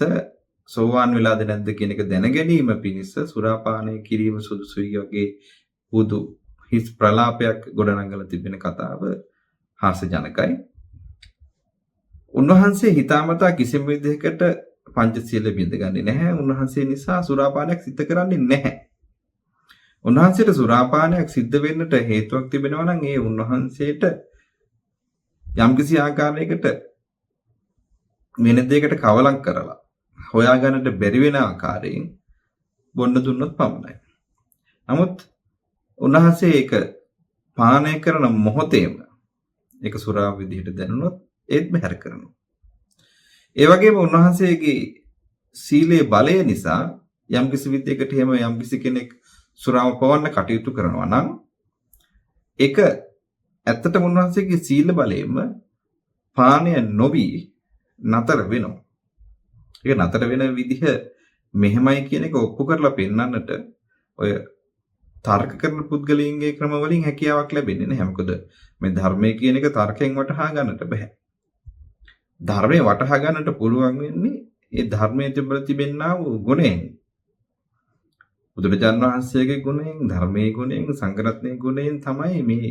සෝවාන් වෙලාද නැද්ද කියන එක දැන ගැනීම පිණිස සුරාපානය කිරීම සුදුසුයි වගේ පුදු හිස් ප්‍රලාපයක් ගොඩනගලා තිබෙන කතාව හාස්‍යජනකයි. උන්වහන්සේ හිතාමතා කිසිම විදිහකට පංචශීල බිඳගන්නේ නැහැ. උන්වහන්සේ නිසා සුරාපානයක් සිද්ධ කරන්නේ නැහැ. උන්වහන්සේට සුරාපානයක් සිද්ධ වෙන්නට හේතුවක් තිබෙනවා නම් ඒ උන්වහන්සේට යම්කිසි ආකාරයකට වෙන දෙයකට කවලම් කරලා හොයාගන්නට බැරි වෙන ආකාරයෙන් බොන්න දුන්නොත් පමණයි. නමුත් උන්වහන්සේ ඒක පානය කරන මොහොතේම ඒක සුරා විදිහට දැනුනොත් ඒත් බැහැර කරනවා. ඒ වගේම උන්වහන්සේගේ සීලේ බලය නිසා යම්කිසි විදිහකට එහෙම යම්කිසි කෙනෙක් සුරාව පවන්න කටයුතු කරනවා නම් ඒක ඇත්තටම උන්වහන්සේගේ සීල බලයෙන්ම පානය නොවි නතර වෙනවා. ඒක නතර වෙන විදිහ මෙහෙමයි කියන එක ඔප්පු කරලා පෙන්නන්නට ඔය තර්ක කරන පුද්ගලයන්ගේ ක්‍රම වලින් හැකියාවක් ලැබෙන්නේ නැහැ. මොකද මේ ධර්මයේ කියන එක තර්කයෙන් වටහා ගන්නට බෑ. ධර්මයේ වටහා ගන්නට පුළුවන් වෙන්නේ ඒ ධර්මයේ තිබෙනා වූ ගුණයෙන්. බුදුරජාණන් වහන්සේගේ ගුණයෙන්, ධර්මයේ ගුණයෙන්, සංඝරත්නයේ ගුණයෙන් තමයි මේ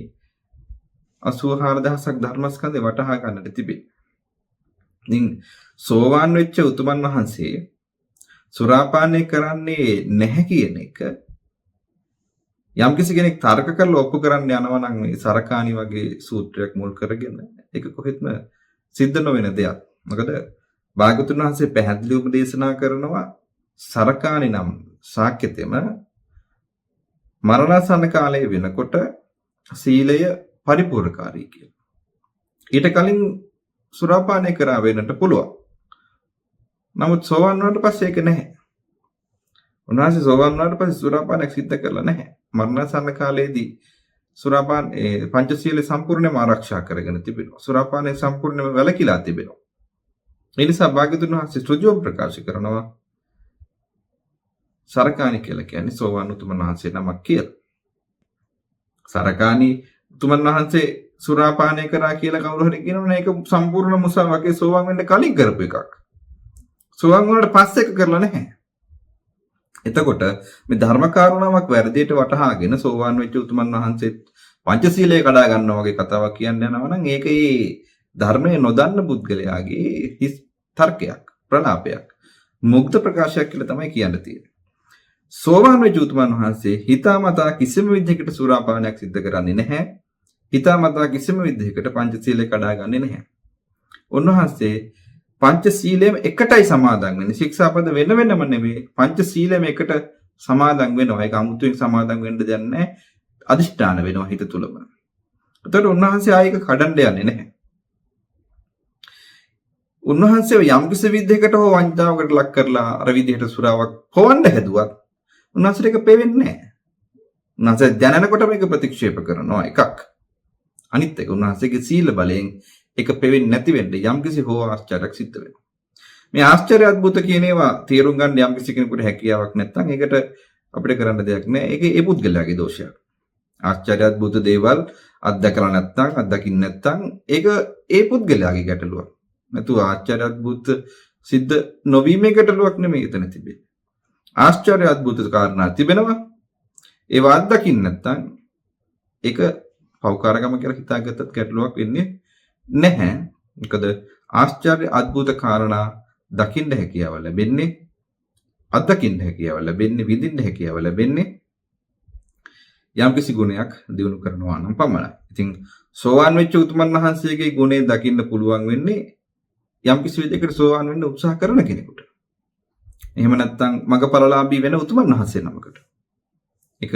84000ක් ධර්මස්කන්ධේ වටහා ගන්නට තිබෙන්නේ. ඉතින් සෝවාන් වෙච්ච උතුමන් වහන්සේ සුරාපානය කරන්නේ නැහැ කියන එක යම්කිසි කෙනෙක් තර්ක කරලා ඔප්පු කරන්න යනවා නම් මේ සරකාණි වගේ සූත්‍රයක් මුල් කරගෙන ඒක කොහෙත්ම සිද්ධ නොවන දෙයක්. මොකද භාගතුන් වහන්සේ පැහැදිලිවම දේශනා කරනවා සරකාණි නම් ශාක්‍යතෙම මරණාසන්න කාලය වෙනකොට සීලය පරිපූර්ණකාරී කියලා. ඊට කලින් සුරාපානය කරා වෙන්නට පුළුවන්. නමුත් සෝවාන් වුණාට පස්සේ ඒක නැහැ. උන්වහන්සේ සෝවාන් වුණාට පස්සේ සුරාපානයක් සිද්ධ කරලා නැහැ. මරණාසන්න කාලයේදී සුරාපාන පංචශීලයේ සම්පූර්ණයෙන්ම ආරක්ෂා කරගෙන තිබෙනවා. සුරාපානයේ සම්පූර්ණයෙන්ම වැළකීලා තිබෙනවා. ඒ නිසා භාග්‍යවතුන් වහන්සේ ඍජුවම ප්‍රකාශ කරනවා සරකාණි කියලා කියන්නේ සෝවාන් උතුමන් වහන්සේ නමක් කියලා. සරකාණි උතුමන් වහන්සේ සුරාපානය කරා කියලා කවුරු හරි කියනවනේ ඒක සම්පූර්ණ මුසා වගේ සෝවාන් වෙන්න කලින් කරපු එකක්. සෝවාන් වුණාට පස්සේ ඒක කරලා නැහැ. එතකොට මේ ධර්ම කාරණාවක් වැරදියට වටහාගෙන සෝවාන් වෙච්ච උතුමන් වහන්සේත් පංචශීලයේ කඩා ගන්නවා වගේ කතාවක් කියන්න යනවා නම් ඒක ඒ ධර්මයේ නොදන්න පුද්ගලයාගේ හිස් තර්කයක්, ප්‍රලාපයක්, මුග්ධ ප්‍රකාශයක් කියලා තමයි කියන්න තියෙන්නේ. සෝවාන් වෙච්ච උතුමන් වහන්සේ හිතාමතා කිසිම විදිහකට සුරාපානයක් සිද්ධ කරන්නේ නැහැ. හිතාමතා කිසිම විදිහකට පංචශීලයේ කඩා ගන්නේ නැහැ. උන්වහන්සේ පංචශීලයේම එකටයි සමාදන් වෙන්නේ. ශික්ෂාපද වෙන වෙනම නෙවෙයි. පංචශීලයේම එකට සමාදන් වෙනවා. ඒක අමුතුවෙන් සමාදන් වෙන්න දෙයක් නැහැ. අදිෂ්ඨාන වෙනවා හිත තුළම. එතකොට උන්වහන්සේ ආයෙක කඩන්න යන්නේ නැහැ. උන්වහන්සේ යම් කිසි විදිහකට හෝ වංචාවකට ලක් කරලා අර විදිහට සුරාවක් පොවන්න හැදුවත් උන්වහන්සේට ඒක පෙවෙන්නේ නැහැ. උන්වහන්සේ දැනනකොට මේක ප්‍රතික්ෂේප කරනවා එකක්. අනිත් එක උන්වහන්සේගේ සීල බලයෙන් ඒක පෙවෙන්නේ නැති වෙන්නේ යම්කිසි හෝ ආශ්චර්යයක් සිද්ධ වෙනවා. මේ ආශ්චර්ය අద్భుත කියන ඒවා තේරුම් ගන්න යම්කිසි කෙනෙකුට හැකියාවක් නැත්නම් ඒකට අපිට කරන්න දෙයක් නැහැ. ඒක ඒ පුද්ගලයාගේ දෝෂයක්. ආශ්චර්ය අద్భుත දේවල් අත්දකලා නැත්නම් අත්දකින්න නැත්නම් ඒක ඒ පුද්ගලයාගේ ගැටලුවක්. නැතු ආශ්චර්ය අద్భుත සිද්ධ නොවීමේ ගැටලුවක් නෙමෙයි එතන තිබෙන්නේ. ආශ්චර්ය අద్భుත කාරණා තිබෙනවා. ඒවා අත්දකින්න නැත්නම් ඒක පෞකාරකම කියලා හිතාගත්තත් ගැටලුවක් වෙන්නේ නැහැ. මොකද ආශ්චර්ය අద్భుත කාරණා දකින්න හැකියාව ලැබෙන්නේ, අත්දකින්න හැකියාව ලැබෙන්නේ, විඳින්න හැකියාව ලැබෙන්නේ යම්කිසි ගුණයක් දිනු කරනවා නම් පමණයි. ඉතින් සෝවාන් වෙච්ච උතුමන් වහන්සේගේ ගුණය දකින්න පුළුවන් වෙන්නේ යම්කිසි විදිහකට සෝවාන් වෙන්න උත්සාහ කරන කෙනෙකුට. එහෙම නැත්නම් මගපරලාභී වෙන උතුමන් වහන්සේ නමකට. ඒක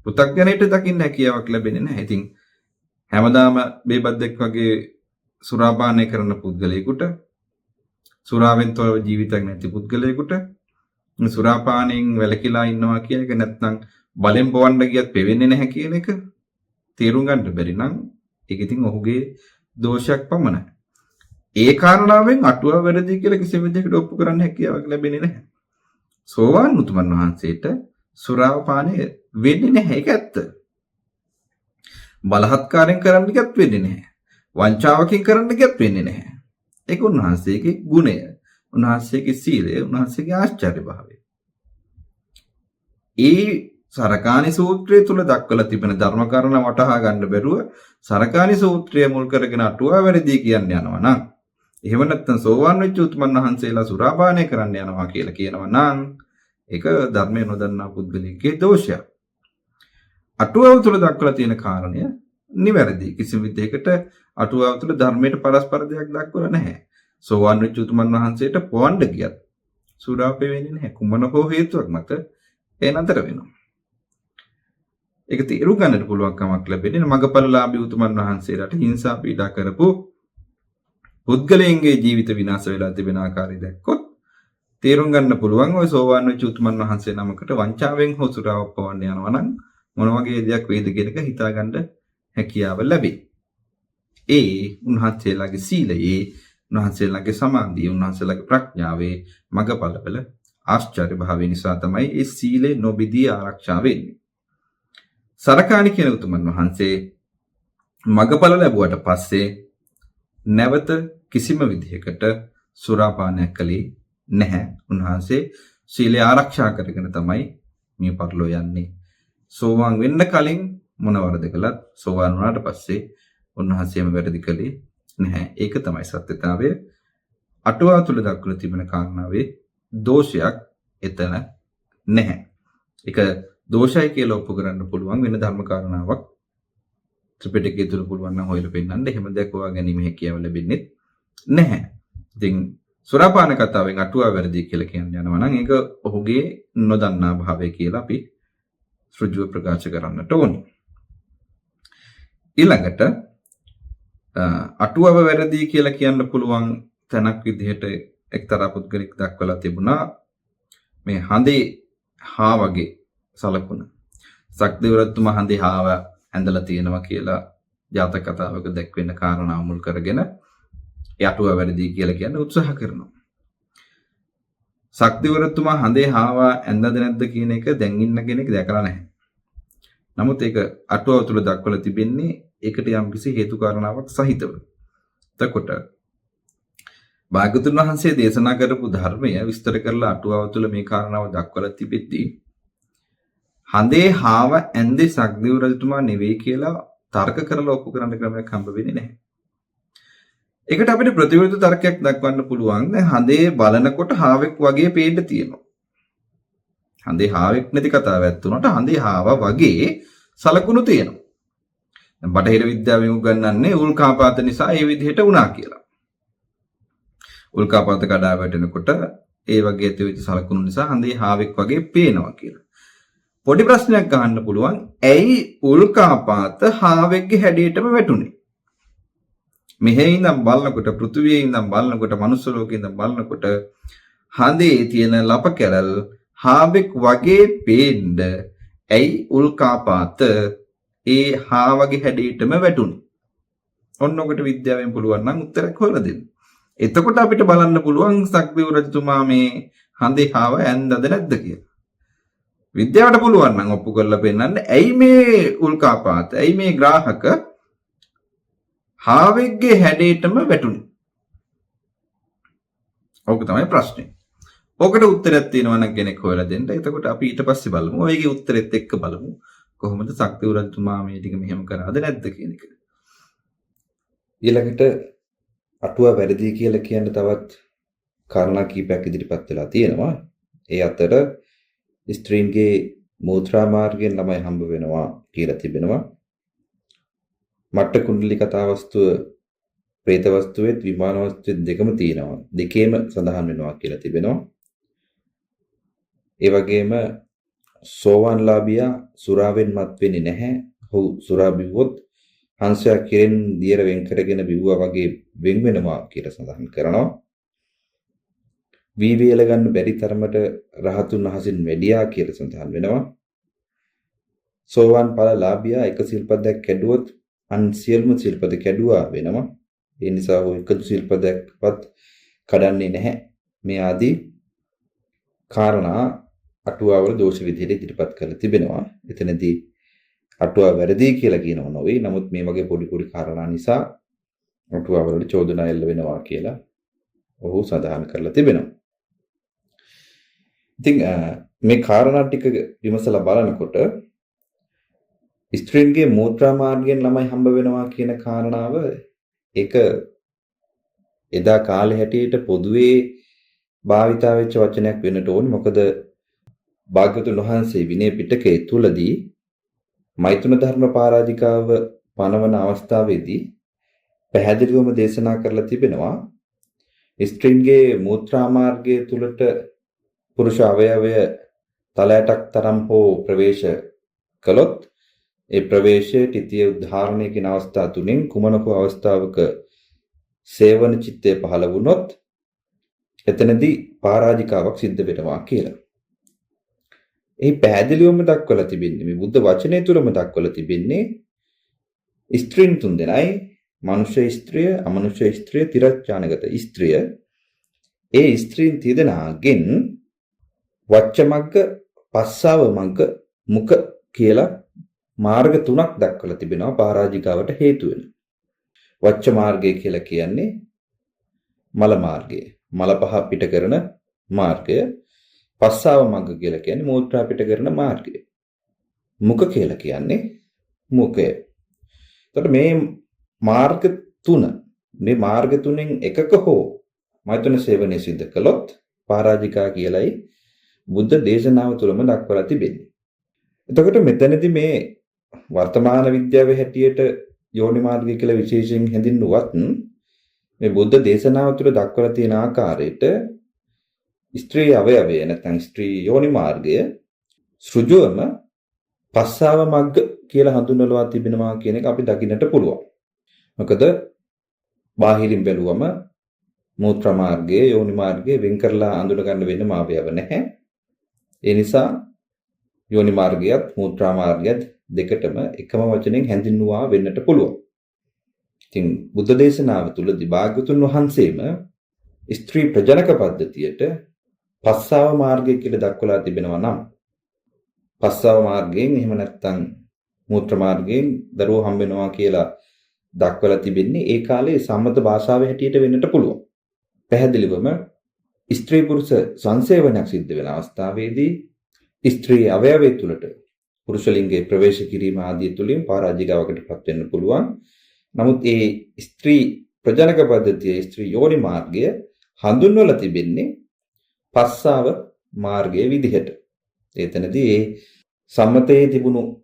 පෘථග්ජනයට දකින්න හැකියාවක් ලැබෙන්නේ නැහැ. ඉතින් හැමදාම බේබද්දෙක් වගේ සුරාපානය කරන පුද්ගලයෙකුට, සුරාවෙන් තොරව ජීවිතයක් නැති පුද්ගලයෙකුට සුරාපානයෙන් වැළකීලා ඉන්නවා කියන එක නැත්නම් බලෙන් බොවන්න ගියත් පෙවෙන්නේ නැහැ කියන එක තේරුම් ගන්න බැරි නම් ඒක ඉතින් ඔහුගේ දෝෂයක් පමණයි. ඒ කාරණාවෙන් අටුවා වැරදි කියලා කිසිම විදිහකට ඔප්පු කරන්න හැකියාවක් ලැබෙන්නේ නැහැ. සෝවාන් උතුමන් වහන්සේට සුරාපානය වෙන්නේ නැහැ. ඒක ඇත්ත. බලහත්කාරයෙන් කරන්න ගියත් වෙන්නේ නැහැ. වංචාවකින් කරන්න ගියත් වෙන්නේ නැහැ. ඒක උන්වහන්සේගේ ගුණය, උන්වහන්සේගේ සීලය, උන්වහන්සේගේ ආශ්චර්ය භාවය. ඒ සරකාණි සූත්‍රය තුල දක්වලා තිබෙන ධර්ම කාරණා වටහා ගන්න බැරුව සරකාණි සූත්‍රය මුල් කරගෙන අටුවා වැරදි කියන්න යනවා නම්, එහෙම නැත්නම් සෝවාන් වෙච්ච උතුමන් වහන්සේලා සුරාපානය කරන්න යනවා කියලා කියනවා නම් ඒක ධර්මය නොදන්නා පුද්ගලයෙක්ගේ දෝෂයක්. අටුවාව තුළ දක්වලා තියෙන කාරණය නිවැරදි. කිසිම විදිහකට අටුවාව තුළ ධර්මයට පරස්පර දෙයක් දක්වලා නැහැ. සෝවාන් වෙච්ච උතුමන් වහන්සේට පොවන්න ගියත් සුරාපේ වෙන්නේ නැහැ. කුමන හෝ හේතුවක් මත ඒ නතර වෙනවා. ඒක තේරු ගන්නට පුළුවන් කමක් ලැබෙන්නේ මගපරලාභී උතුමන් වහන්සේලාට හිංසා පීඩා කරපු පුද්ගලයන්ගේ ජීවිත විනාශ වෙලා තිබෙන ආකාරය දැක්කොත් තේරුම් ගන්න පුළුවන් ওই සෝවාන් වෙච්ච උතුමන් වහන්සේ නමකට වංචාවෙන් හෝ සුරාවක් පවන්න යනවා නම් මොන වගේ දෙයක් වේද කියන එක හිතා ගන්න හැකියාව ලැබේ. ඒ උන්වහන්සේලාගේ සීලයේ, උන්වහන්සේලාගේ සමාධියේ, උන්වහන්සේලාගේ ප්‍රඥාවේ මගපලවල ආශ්චර්ය භාවය නිසා තමයි ඒ සීලේ නොබිදී ආරක්ෂා වෙන්නේ. සරකාණි කියන උතුමන් වහන්සේ මගපල ලැබුවට පස්සේ නැවත කිසිම විදිහකට සුරාපානයක් කළේ නැහැ. උන්වහන්සේ සීලය ආරක්ෂා කරගෙන තමයි මේ පරලෝ යන්නේ. සෝවාන් වෙන්න කලින් මොන වරද කළත් සෝවාන් වුණාට පස්සේ උන්වහන්සේම වැරදි කළේ නැහැ. ඒක තමයි සත්‍යතාවය. අටුවා තුල දක්වලා තිබෙන කාරණාවේ දෝෂයක් එතන නැහැ. ඒක දෝෂයි කියලා ඔප්පු කරන්න පුළුවන් වෙන ධර්ම කාරණාවක් ත්‍රිපිටකයේ තුල පුළුවන් නම් හොයලා පෙන්නන්න. එහෙම දැක්වා ගැනීම හැකියාව ලැබෙන්නේ නැහැ. ඉතින් සුරාපාන කතාවෙන් අටුවා වැරදි කියලා කියන්න යනවා නම් ඒක ඔහුගේ නොදන්නා භාවය කියලා අපි ඍජුව ප්‍රකාශ කරන්නට ඕනේ. ඊළඟට අටුවව වැරදි කියලා කියන්න පුළුවන් තැනක් විදිහට එක්තරා පුද්ගලෙක් දක්වලා තිබුණා මේ හඳේ හාවගේ සලකුණ. සක්දේවරත්තුමා හඳේ හාව ඇඳලා තියෙනවා කියලා ජාතක කතාවක දැක්වෙන කාරණාව මුල් කරගෙන යටුව වැරදි කියලා කියන්න උත්සාහ කරනවා. සක්දේවරත්තුමා හඳේ හාව ඇඳද නැද්ද කියන එක දැන් ඉන්න කෙනෙක් දැකලා නැහැ. නමුත් ඒක අටුව තුළ දක්වලා තිබෙන්නේ ඒකට යම්කිසි හේතු කාරණාවක් සහිතව. එතකොට භාග්‍යවතුන් වහන්සේ දේශනා කරපු ධර්මය විස්තර කරලා අටුවාව තුළ මේ කාරණාව දක්වලා තිබෙද්දී හඳේ හාව ඇඳේ සක්දේව රජතුමා නෙවෙයි කියලා තර්ක කරලා ඔප්පු කරන්න ක්‍රමයක් හම්බ වෙන්නේ නැහැ. ඒකට අපිට ප්‍රතිවිරුද්ධ තර්කයක් දක්වන්න පුළුවන්. දැන් හඳේ බලනකොට හාවෙක් වගේ පේන්න තියෙනවා. හඳේ හාවෙක් නැති කතාවක් තුනට හඳේ හාව වගේ සලකුණු තියෙනවා. දැන් බටහිර විද්‍යාවෙන් උගන්වන්නේ උල්කාපාත නිසා ඒ විදිහට වුණා කියලා. උල්කාපාත කඩා වැටෙනකොට ඒ වගේ තියවිච්ච සලකුණු නිසා හඳේ හාවෙක් වගේ පේනවා කියලා. පොඩි ප්‍රශ්නයක් අහන්න පුළුවන්. ඇයි උල්කාපාත හාවෙක්ගේ හැඩයටම වැටුනේ? මෙහි ඉඳන් බලනකොට, පෘථිවියේ ඉඳන් බලනකොට, මනුස්ස ලෝකේ ඉඳන් බලනකොට හඳේ තියෙන ලප කැලල් හාවෙක් වගේ පේන්න ඇයි උල්කාපාත ඒ හාවගේ හැඩයටම වැටුනේ? ඔන්න ඔකට විද්‍යාවෙන් පුළුවන් නම් උත්තරයක් හොයලා දෙන්න. එතකොට අපිට බලන්න පුළුවන් සක්දේව රජතුමා මේ හඳේ හාව ඇඳද නැද්ද කියලා. විද්‍යාවට පුළුවන් නම් ඔප්පු කරලා පෙන්නන්න ඇයි මේ උල්කාපාත, ඇයි මේ ග්‍රාහක හාවෙක්ගේ හැඩයටම වැටුනේ? ඕක තමයි ප්‍රශ්නේ. ඕකට උත්තරයක් තියෙනවා නම් කෙනෙක් හොයලා දෙන්න. එතකොට අපි ඊට පස්සේ බලමු. ඔයගේ උත්තරෙත් එක්ක බලමු කොහොමද සක්තිව් රජතුමා මේ ටික මෙහෙම කරාද නැද්ද කියන එක. ඊළඟට අටුවා වැරදි කියලා කියන්න තවත් කාරණා කීපයක් ඉදිරිපත් වෙලා තියෙනවා. ඒ අතර ස්ත්‍රීන්ගේ මූත්‍රා මාර්ගයෙන් ළමයි හම්බ වෙනවා කියලා තිබෙනවා. මට්ට කුණ්ඩලි කතා වස්තුව ප්‍රේත වස්තුවේත් විමාන වස්තුවේත් දෙකම තියෙනවා. දෙකේම සඳහන් වෙනවා කියලා තිබෙනවා. ඒ වගේම සෝවාන්ලාභියා සුරාවෙන් මත් වෙන්නේ නැහැ. ඔහු සුරා බිව්වොත් හංසයා කෙරෙන් දියර වෙන් කරගෙන බිව්වා වගේ වෙන් වෙනවා කියලා සඳහන් කරනවා. වීවේල ගන්න බැරි තරමට රහතුන් වහන්සේන් වැඩියා කියලා සඳහන් වෙනවා. සෝවාන් ඵල ලාභියා එක සිල්පදයක් කැඩුවොත් අන් සියලුම සිල්පද කැඩුවා වෙනවා. ඒ නිසා ඔය එකදු සිල්පදයක්වත් කඩන්නේ නැහැ. මේ ආදී කාරණා අටුවාවල දෝෂ විදිහට ඉදිරිපත් කරලා තිබෙනවා. එතනදී අටුවා වැරදි කියලා කියනව නෙවෙයි. නමුත් මේ වගේ පොඩි පොඩි කාරණා නිසා අටුවාවලට චෝදනා එල්ල වෙනවා කියලා ඔහු සඳහන් කරලා තිබෙනවා. ඉතින් මේ කාරණා ටික විමසලා බලනකොට ස්ත්‍රීන්ගේ මූත්‍රා මාර්ගයෙන් ළමයි හම්බ වෙනවා කියන කාරණාව ඒක එදා කාලේ හැටියට පොදුවේ භාවිතා වෙච්ච වචනයක් වෙන්නට ඕනේ. මොකද භාග්‍යවතුන් වහන්සේ විනය පිටකයේ තුලදී මෛතුන ධර්ම පරාජිකාව පනවන අවස්ථාවේදී පැහැදිලිවම දේශනා කරලා තිබෙනවා ස්ත්‍රීන්ගේ මූත්‍රා මාර්ගයේ තුලට පුරුෂ අවයවය තලයටක් තරම් හෝ ප්‍රවේශ කළොත් ඒ ප්‍රවේශයේ තිතිය උද්ධාරණය කියන අවස්ථා තුනෙන් කුමන හෝ අවස්ථාවක සේවන චිත්තය පහළ වුණොත් එතනදී පරාජිකාවක් සිද්ධ වෙනවා කියලා. ඒ පැහැදිලිවම දක්වලා තිබෙන්නේ මේ බුද්ධ වචනය තුලම දක්වලා තිබෙන්නේ ස්ත්‍රීන් තුන්දෙනයි මනුෂ්‍ය ස්ත්‍රිය, අමනුෂ්‍ය ස්ත්‍රිය, තිරච්ඡානගත ස්ත්‍රිය. ඒ ස්ත්‍රීන් තිදෙනාගෙන් වච්චමග්ග, පස්සාව මග්ග, මුඛ කියලා මාර්ග තුනක් දක්වලා තිබෙනවා පරාජිකාවට හේතු වෙන. වච්ච මාර්ගය කියලා කියන්නේ මල මාර්ගය. මල පහ පිට කරන මාර්ගය. පස්සාව මග්ග කියලා කියන්නේ මූත්‍රා පිට කරන මාර්ගය. මුඛ කියලා කියන්නේ මුඛය. එතකොට මේ මාර්ග තුනෙන් එකක හෝ මෛතුන සේවනයේ සිද්ධ කළොත් පරාජිකා කියලයි බුද්ධ දේශනාව තුළම දක්වලා තිබෙන්නේ. එතකොට මෙතනදී මේ වර්තමාන විද්‍යාවේ හැටියට යෝනි මාර්ගය කියලා විශේෂයෙන් හැඳින්වුවත් මේ බුද්ධ දේශනාව තුළ දක්වලා තියෙන ආකාරයට ස්ත්‍රී අවයවය නැත්නම් ස්ත්‍රී යෝනි මාර්ගය සෘජුවම පස්සාව මග්ග කියලා හඳුන්වලා තිබෙනවා කියන එක අපි දකින්නට පුළුවන්. මොකද බාහිරින් බැලුවම මූත්‍රා මාර්ගයේ යෝනි මාර්ගයේ වෙන් කරලා අඳුන ගන්න වෙනම අවයව නැහැ. ඒ නිසා යෝනි මාර්ගයත් මූත්‍රා මාර්ගයත් දෙකටම එකම වචනෙන් හැඳින්වුවා වෙන්නට පුළුවන්. ඉතින් බුද්ධ දේශනාව තුලදී භාග්‍යවතුන් වහන්සේම ස්ත්‍රී ප්‍රජනක පද්ධතියට පස්සාව මාර්ගය කියලා දක්වලා තිබෙනවා නම් පස්සාව මාර්ගයෙන් එහෙම නැත්නම් මූත්‍ර මාර්ගයෙන් දරුවෝ හම්බ වෙනවා කියලා දක්වලා තිබෙන්නේ ඒ කාලේ සම්මත භාෂාවේ හැටියට වෙන්නට පුළුවන්. පැහැදිලිවම ස්ත්‍රී පුරුෂ සංසේවනයක් සිද්ධ වෙන අවස්ථාවේදී ස්ත්‍රී අවයවය තුළට පුරුෂ ලිංගයේ ප්‍රවේශ කිරීම ආදී තුලින් පරාජිකාවකටපත් වෙන්න පුළුවන්. නමුත් ඒ ස්ත්‍රී ප්‍රජනක පද්ධතිය ස්ත්‍රී යෝනි මාර්ගය හඳුන්වලා තිබෙන්නේ පස්සාව මාර්ගයේ විදිහට. එතනදී ඒ සම්මතයේ තිබුණු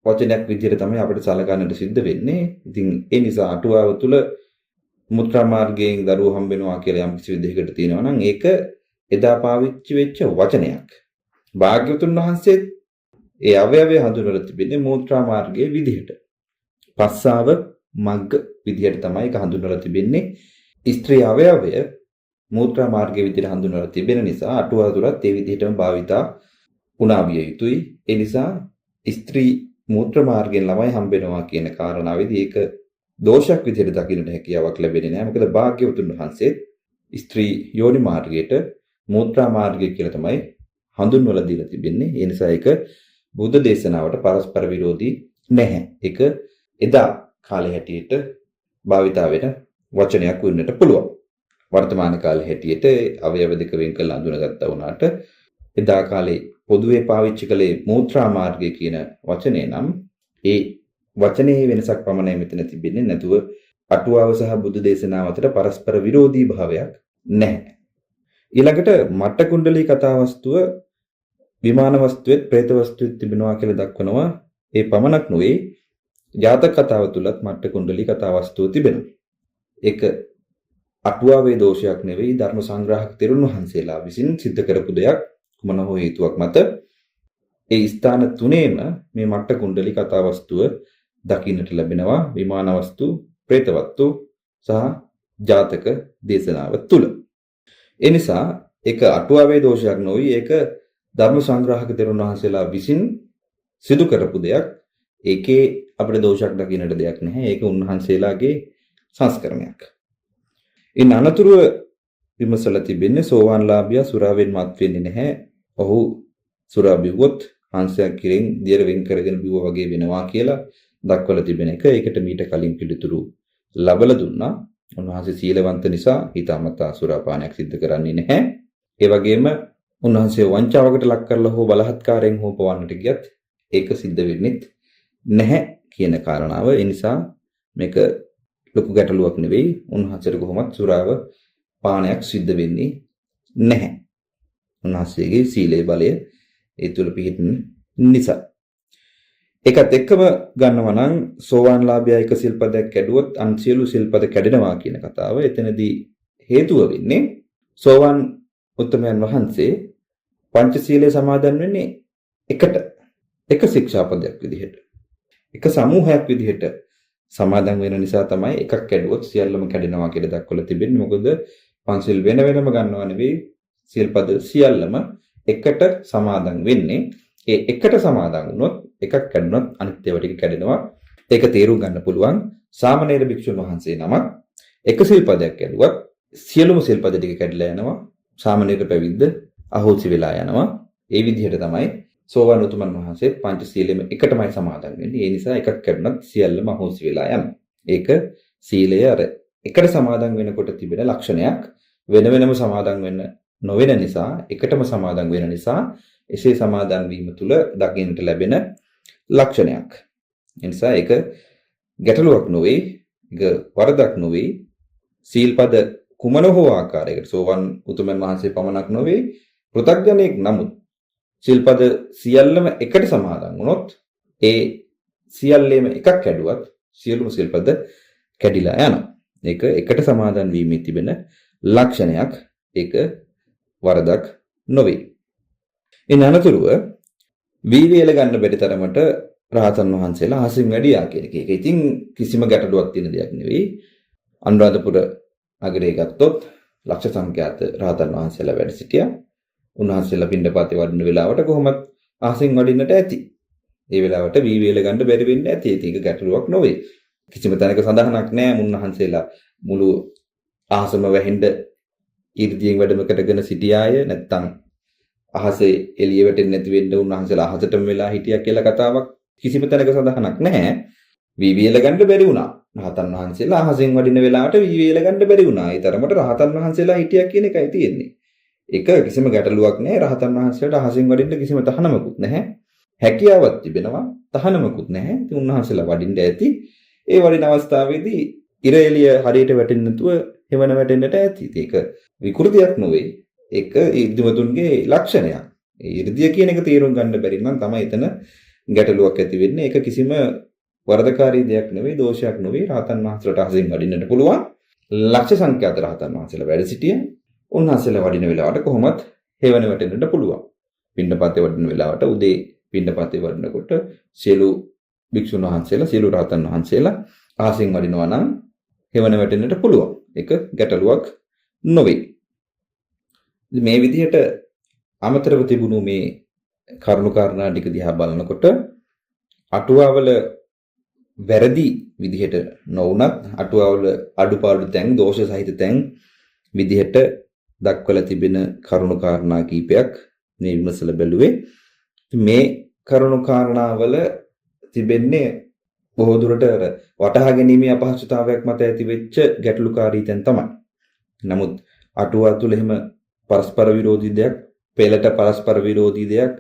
වචනයක් විදිහට තමයි අපිට සලකන්නට සිද්ධ වෙන්නේ. ඉතින් ඒ නිසා අටුවාව තුළ මුත්‍රා මාර්ගයෙන් දරුවෝ හම්බ වෙනවා කියලා යම් කිසි විදිහකට තියෙනවා නම් ඒක එදා පාවිච්චි වෙච්ච වචනයක්. භාග්‍යවතුන් වහන්සේ ඒ අවයවය හඳුන්වලා තිබෙන්නේ මුත්‍රා මාර්ගයේ විදිහට. පස්සාව මග්ග විදිහට තමයි ඒක හඳුන්වලා තිබෙන්නේ. ස්ත්‍රී අවයවය මූත්‍රා මාර්ගයේ විදිහට හඳුන්වලා තිබෙන නිසා අටුවා තුලත් ඒ විදිහටම භාවිතා වුණා විය යුතුයි. ඒ නිසා ස්ත්‍රී මූත්‍ර මාර්ගයෙන් ළමයි හම්බ වෙනවා කියන කාරණාවේදී ඒක දෝෂයක් විදිහට දකින්නට හැකියාවක් ලැබෙන්නේ නැහැ. මොකද භාග්‍යවතුන් වහන්සේ ස්ත්‍රී යෝනි මාර්ගයට මූත්‍රා මාර්ගය කියලා තමයි හඳුන්වලා දීලා තිබෙන්නේ. ඒ නිසා ඒක බුද්ධ දේශනාවට පරස්පර විරෝධී නැහැ. ඒක එදා කාලේ හැටියට භාවිතා වෙන වචනයක් වෙන්නට පුළුවන්. වර්තමාන කාලේ හැටියට අවයව දෙක වෙන් කරලා අඳුනගත්තා වුණාට එදා කාලේ පොදුවේ පාවිච්චි කළේ මූත්‍රා මාර්ගය කියන වචනේ නම් ඒ වචනේ වෙනසක් පමණයි මෙතන තිබෙන්නේ. නැතුව අටුවාව සහ බුදු දේශනාව අතර පරස්පර විරෝධී භාවයක් නැහැ. ඊළඟට මට්ට කුණ්ඩලී කතා වස්තුව විමාන වස්තුවෙත් പ്രേත වස්තුවෙත් තිබෙනවා කියලා දක්වනවා. ඒ පමණක් නොවේ ජාතක කතාව තුලත් මට්ට කුණ්ඩලී කතා වස්තුව තිබෙනවා. ඒක අටුවාවේ දෝෂයක් නෙවෙයි ධර්ම සංග්‍රාහක තෙරුන් වහන්සේලා විසින් සිද්ධ කරපු දෙයක්. කුමන හෝ හේතුවක් මත ඒ ස්ථාන තුනේම මේ මට්ට කුණ්ඩලී කතා වස්තුව දකින්නට ලැබෙනවා. විමාන වස්තු, പ്രേත වස්තු සහ ජාතක දේශනාව තුල. ඒ නිසා ඒක අටුවාවේ දෝෂයක් නොවේ. ඒක ධර්ම සංග්‍රාහක තෙරුන් වහන්සේලා විසින් සිදු කරපු දෙයක්. ඒකේ අපිට දෝෂයක් දකින්නට දෙයක් නැහැ. ඒක උන්වහන්සේලාගේ සංස්කරණයක්. ඉන් අනතුරුව විමසලා තිබෙන්නේ සෝවාන්ලාභියා සුරාවෙන් මත් වෙන්නේ නැහැ. ඔහු සුරා බිව්වොත් හංසයක් කිරින් දියර වෙන් කරගෙන බිව්වා වගේ වෙනවා කියලා දක්වලා තිබෙන එක. ඒකට මීට කලින් පිළිතුරු ලබලා දුන්නා. උන්වහන්සේ සීලවන්ත නිසා හිතාමතා සුරාපානයක් සිද්ධ කරන්නේ නැහැ. ඒ වගේම උන්වහන්සේ වංචාවකට ලක් කරලා හෝ බලහත්කාරයෙන් හෝ පවන්නට ගියත් ඒක සිද්ධ වෙන්නේ නැහැ කියන කාරණාව. ඒ නිසා මේක ලොකු ගැටලුවක් නෙවෙයි. උන්වහන්සේට කොහොමත් සුරාව පානයක් සිද්ධ වෙන්නේ නැහැ. උන්වහන්සේගේ සීලේ බලය ඒ තුල පිහිටන නිසා. ඒකත් එක්කම ගන්නවා නම් සෝවාන්ලාභියා එක සිල්පදයක් කැඩුවොත් අන් සියලු සිල්පද කැඩෙනවා කියන කතාව. එතනදී හේතුව වෙන්නේ සෝවාන් උත්තමයන් වහන්සේ පංචශීලයේ සමාදන් වෙන්නේ එක ශික්ෂාපදයක් විදිහට. එක සමූහයක් විදිහට සමාදන් වෙන නිසා තමයි එකක් කැඩුවොත් සියල්ලම කැඩෙනවා කියලා දක්වලා තිබෙන්නේ. මොකද පංචශීල වෙන වෙනම ගන්නවා නෙවෙයි සිල්පද සියල්ලම එකට සමාදන් වෙන්නේ. ඒ එකට සමාදන් වුණොත් එකක් කැඩුණොත් අනිත් ඒවා ටික කැඩෙනවා. ඒක තේරුම් ගන්න පුළුවන්. සාමණේර භික්ෂුන් වහන්සේ නමක් එක සිල්පදයක් කැඩුවත් සියලුම සිල්පද ටික කැඩලා යනවා. සාමණේර පැවිද්ද අහෝසි වෙලා යනවා. ඒ විදිහට තමයි සෝවාන් උතුමන් වහන්සේ පංචශීලෙම එකටමයි සමාදන් වෙන්නේ. ඒ නිසා එකක් කැඩුණත් සියල්ලම අහෝසි වෙලා යනවා. ඒක සීලය අර එකට සමාදන් වෙනකොට තිබෙන ලක්ෂණයක්. වෙන වෙනම සමාදන් වෙන්න නොවන නිසා එකටම සමාදන් වෙන නිසා එසේ සමාදන් වීම තුල දකින්නට ලැබෙන ලක්ෂණයක්. ඒ නිසා ඒක ගැටලුවක් නොවේ. ඒක වරදක් නොවේ. සීල්පද කුමන හෝ ආකාරයකට සෝවන් උතුමන් වහන්සේ පමණක් නොවේ පෘථග්ජනෙක් නමුත් සිල්පද සියල්ලම එකට සමාදන් වුණොත් ඒ සියල්ලේම එකක් කැඩුවත් සියලුම සිල්පද කැඩිලා යනවා. ඒක එකට සමාදන් වීමේ තිබෙන ලක්ෂණයක්. ඒක වරදක් නොවේ. ඉන් අනතුරුව වීවේල ගන්න බැරි තරමට රහතන් වහන්සේලා අහසින් වැඩියා කියන එක. ඒක ඉතින් කිසිම ගැටලුවක් තියෙන දෙයක් නෙවෙයි. අනුරාධපුර නගරේ ගත්තොත් ලක්ෂ සංඛ්‍යාත රහතන් වහන්සේලා වැඩ සිටියා. උන්වහන්සේලා පින්ඩපාතේ වඩින වෙලාවට කොහොමත් අහසින් වඩින්නට ඇති. ඒ වෙලාවට වීවේල ගන්න බැරි වෙන්න ඇති. ඒක ගැටලුවක් නොවේ. කිසිම තැනක සඳහනක් නැහැ උන්වහන්සේලා මුළු අහසම වැහෙන්න ඊර්දියෙන් වැඩමකටගෙන සිටියාය. නැත්තම් අහසේ එළිය වැටෙන්නේ නැති වෙන්න උන්වහන්සේලා අහසටම වෙලා හිටියා කියලා කතාවක් කිසිම තැනක සඳහනක් නැහැ. වීවේල ගන්න බැරි වුණා. රහතන් වහන්සේලා අහසෙන් වඩින වෙලාවට වීවේල ගන්න බැරි වුණා. ඒ තරමට රහතන් වහන්සේලා හිටියා කියන එකයි තියෙන්නේ. ඒක කිසිම ගැටලුවක් නැහැ. රහතන් වහන්සේලාට අහසෙන් වඩින්න කිසිම තහනමකුත් නැහැ. හැකියාවක් තිබෙනවා. තහනමකුත් නැහැ. ඉතින් උන්වහන්සේලා වඩින්න ඇති. ඒ වඩින අවස්ථාවේදී ඉර එළිය හරියට වැටෙන්නේ නැතුව හෙවණ වැටෙන්නට ඇති. ඒක විකෘතියක් නොවේ. ඒක ඉර්ධිමතුන්ගේ ලක්ෂණයක්. ඒ ඉර්ධිය කියන එක තේරුම් ගන්න බැරි නම් තමයි එතන ගැටලුවක් ඇති වෙන්නේ. ඒක කිසිම වරදකාරී දෙයක් නෙවෙයි, දෝෂයක් නෙවෙයි. රහතන් වහන්සේලාට අහසින් වඩින්නට පුළුවන්. ලක්ෂ සංඛ්‍යාත රහතන් වහන්සේලා වැඩ සිටිය. උන්වහන්සේලා වඩින වෙලාවට කොහොමත් හේවන වැටෙන්නට පුළුවන්. පින්ඩපාතේ වඩින වෙලාවට උදේ පින්ඩපාතේ වඩිනකොට සියලු භික්ෂුන් වහන්සේලා, සියලු රහතන් වහන්සේලා අහසින් වඩිනවා නම් හේවන වැටෙන්නට පුළුවන්. ඒක ගැටලුවක් නොවේ. මේ විදිහට අමතරව තිබුණු මේ කරුණු කාරණා ටික දිහා බලනකොට අටුවාවල වැරදි විදිහට නොවුනත් අටුවාවල අඩුපාඩු තැන්, දෝෂ සහිත තැන් විදිහට දක්වලා තිබෙන කරුණු කාරණා කීපයක් මේ විමසලා බැලුවේ. මේ කරුණු කාරණාවල තිබෙන්නේ බොහෝ දුරට වටහා ගැනීමේ අපහසුතාවයක් මත ඇති වෙච්ච ගැටලුකාරී තැන් තමයි. නමුත් අටුවා තුල එහෙම පරස්පර විරෝධී දෙයක්, පෙළට පරස්පර විරෝධී දෙයක්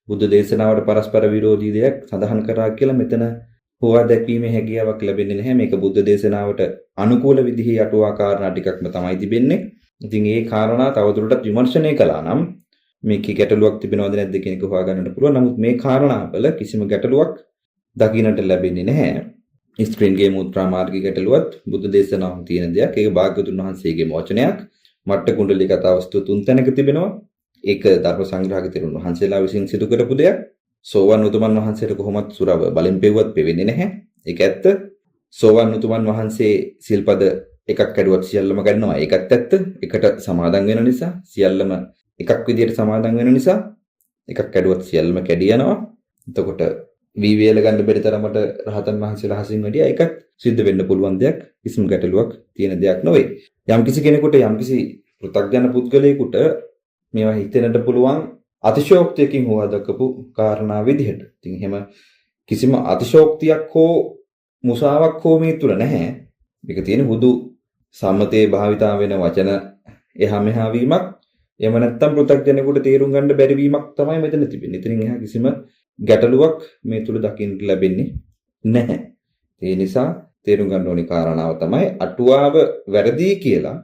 බුද්ධ දේශනාවට පරස්පර විරෝධී දෙයක් සඳහන් කරා කියලා මෙතන හොවා දැක්වීමේ හැකියාවක් ලැබෙන්නේ නැහැ. මේක බුද්ධ දේශනාවට අනුකූල විදිහේ අටුවා කාරණා ටිකක්ම තමයි තිබෙන්නේ. ඉතින් ඒ කාරණා තවදුරටත් විමර්ශනය කළා නම් මේකේ ගැටලුවක් තිබෙනවද නැද්ද කියන එක හොයාගන්නට පුළුවන්. නමුත් මේ කාරණාවල කිසිම ගැටලුවක් දකින්නට ලැබෙන්නේ නැහැ. ස්ත්‍රීන්ගේ මුත්‍රා මාර්ගයේ ගැටලුවත් බුද්ධ දේශනාවම තියෙන දෙයක්. ඒක භාග්‍යවතුන් වහන්සේගේ වචනයක්. මට්ට කුණ්ඩලික කතාවස්තු 3 තැනක තිබෙනවා. ඒක ධර්ම සංග්‍රහක තෙරුන් වහන්සේලා විසින් සිදු කරපු දෙයක්. සෝවන් උතුමන් වහන්සේට කොහොමත් සුරව බලෙන් පෙව්වත් පෙවෙන්නේ නැහැ. ඒක ඇත්ත. සෝවන් උතුමන් වහන්සේ සිල්පද එකක් කැඩුවත් සියල්ලම ගන්නවා. ඒකත් ඇත්ත. එකට සමාදන් වෙන නිසා සියල්ලම එකක් විදියට සමාදන් වෙන නිසා එකක් කැඩුවත් සියල්ලම කැඩි යනවා. එතකොට වීවේල ගන්න බැරි තරමට රහතන් වහන්සේලා හසින් වැඩියා. ඒකත් සිද්ධ වෙන්න පුළුවන් දෙයක්. කිසිම ගැටලුවක් තියෙන දෙයක් නෙවෙයි. යම්කිසි කෙනෙකුට යම්කිසි පෘථග්ජන පුද්ගලයෙකුට මේවා හිතෙන්නට පුළුවන් අතිශෝක්තියකින් හොවා දක්වපු කාරණා විදිහට. ඉතින් එහෙම කිසිම අතිශෝක්තියක් හෝ මුසාවක් හෝ මේ තුල නැහැ. මේක තියෙන බුදු සම්මතයේ භාවිතා වෙන වචන එහා මෙහා වීමක්. එහෙම නැත්නම් පෘථග්ජනෙකුට තේරුම් ගන්න බැරි වීමක් තමයි මෙතන තිබෙන්නේ. ඉතින් එහා කිසිම ගැටලුවක් මේ තුල දකින්න ලැබෙන්නේ නැහැ. ඒ නිසා තේරුම් ගන්න ඕනි කාරණාව තමයි අටුවාව වැරදි කියලා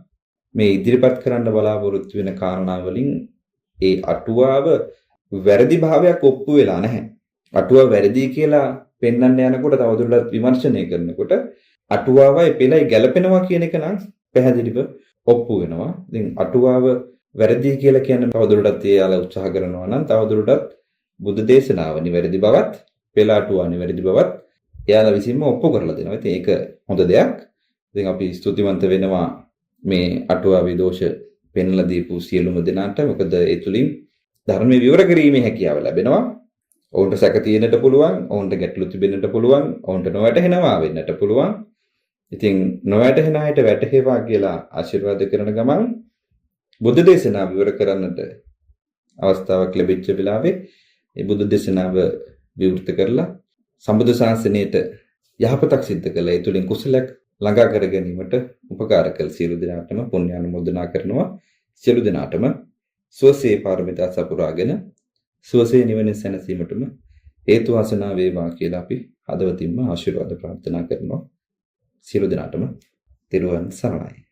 මේ ඉදිරිපත් කරන්න බලාපොරොත්තු වෙන කාරණා වලින් ඒ අටුවාව වැරදි භාවයක් ඔප්පු වෙලා නැහැ. අටුවාව වැරදි කියලා පෙන්වන්න යනකොට තවදුරටත් විමර්ශනය කරනකොට අටුවාවයි පෙළයි ගැලපෙනවා කියන එක නම් පැහැදිලිව ඔප්පු වෙනවා. ඉතින් අටුවාව වැරදි කියලා කියන්නේ තවදුරටත් එයාලා උත්සාහ කරනවා නම් තවදුරටත් බුද්ධ දේශනාව නිවැරදි බවත් පෙළ අටුවා නිවැරදි බවත් එයාලා විසින්ම ඔප්පු කරලා දෙනවා. ඉතින් ඒක හොඳ දෙයක්. ඉතින් අපි ස්තුතිවන්ත වෙනවා මේ අටුවා විදෝෂ පෙන්ලා දීපු සියලුම දෙනාට. මොකද ඒ තුලින් ධර්මයේ විවර කිරීමේ හැකියාව ලැබෙනවා. ඔවුන්ට සැක තියෙන්නට පුළුවන්, ඔවුන්ට ගැටලු තිබෙන්නට පුළුවන්, ඔවුන්ට නොවැටහෙනවා වෙන්නට පුළුවන්. ඉතින් නොවැටහෙන අයට වැටහෙවා කියලා ආශිර්වාද කරන ගමන් බුද්ධ දේශනාව විවර කරන්නට අවස්ථාවක් ලැබිච්ච වෙලාවේ මේ බුද්ධ දේශනාව විවෘත කරලා සම්බුද්ධ ශාසනයට යහපතක් සිද්ධ කළා. ඒ තුලින් කුසලයක් ළඟා කර ගැනීමට උපකාර කළ සියලු දෙනාටම පුණ්‍ය අනුමෝදනා කරනවා. සියලු දෙනාටම සුවසේ පාරමිතා සපුරාගෙන සුවසේ නිවන සැනසීමටම හේතු වාසනා වේවා කියලා අපි හදවතින්ම ආශිර්වාද ප්‍රාර්ථනා කරනවා. සියලු දෙනාටම තෙරුවන් සරණයි.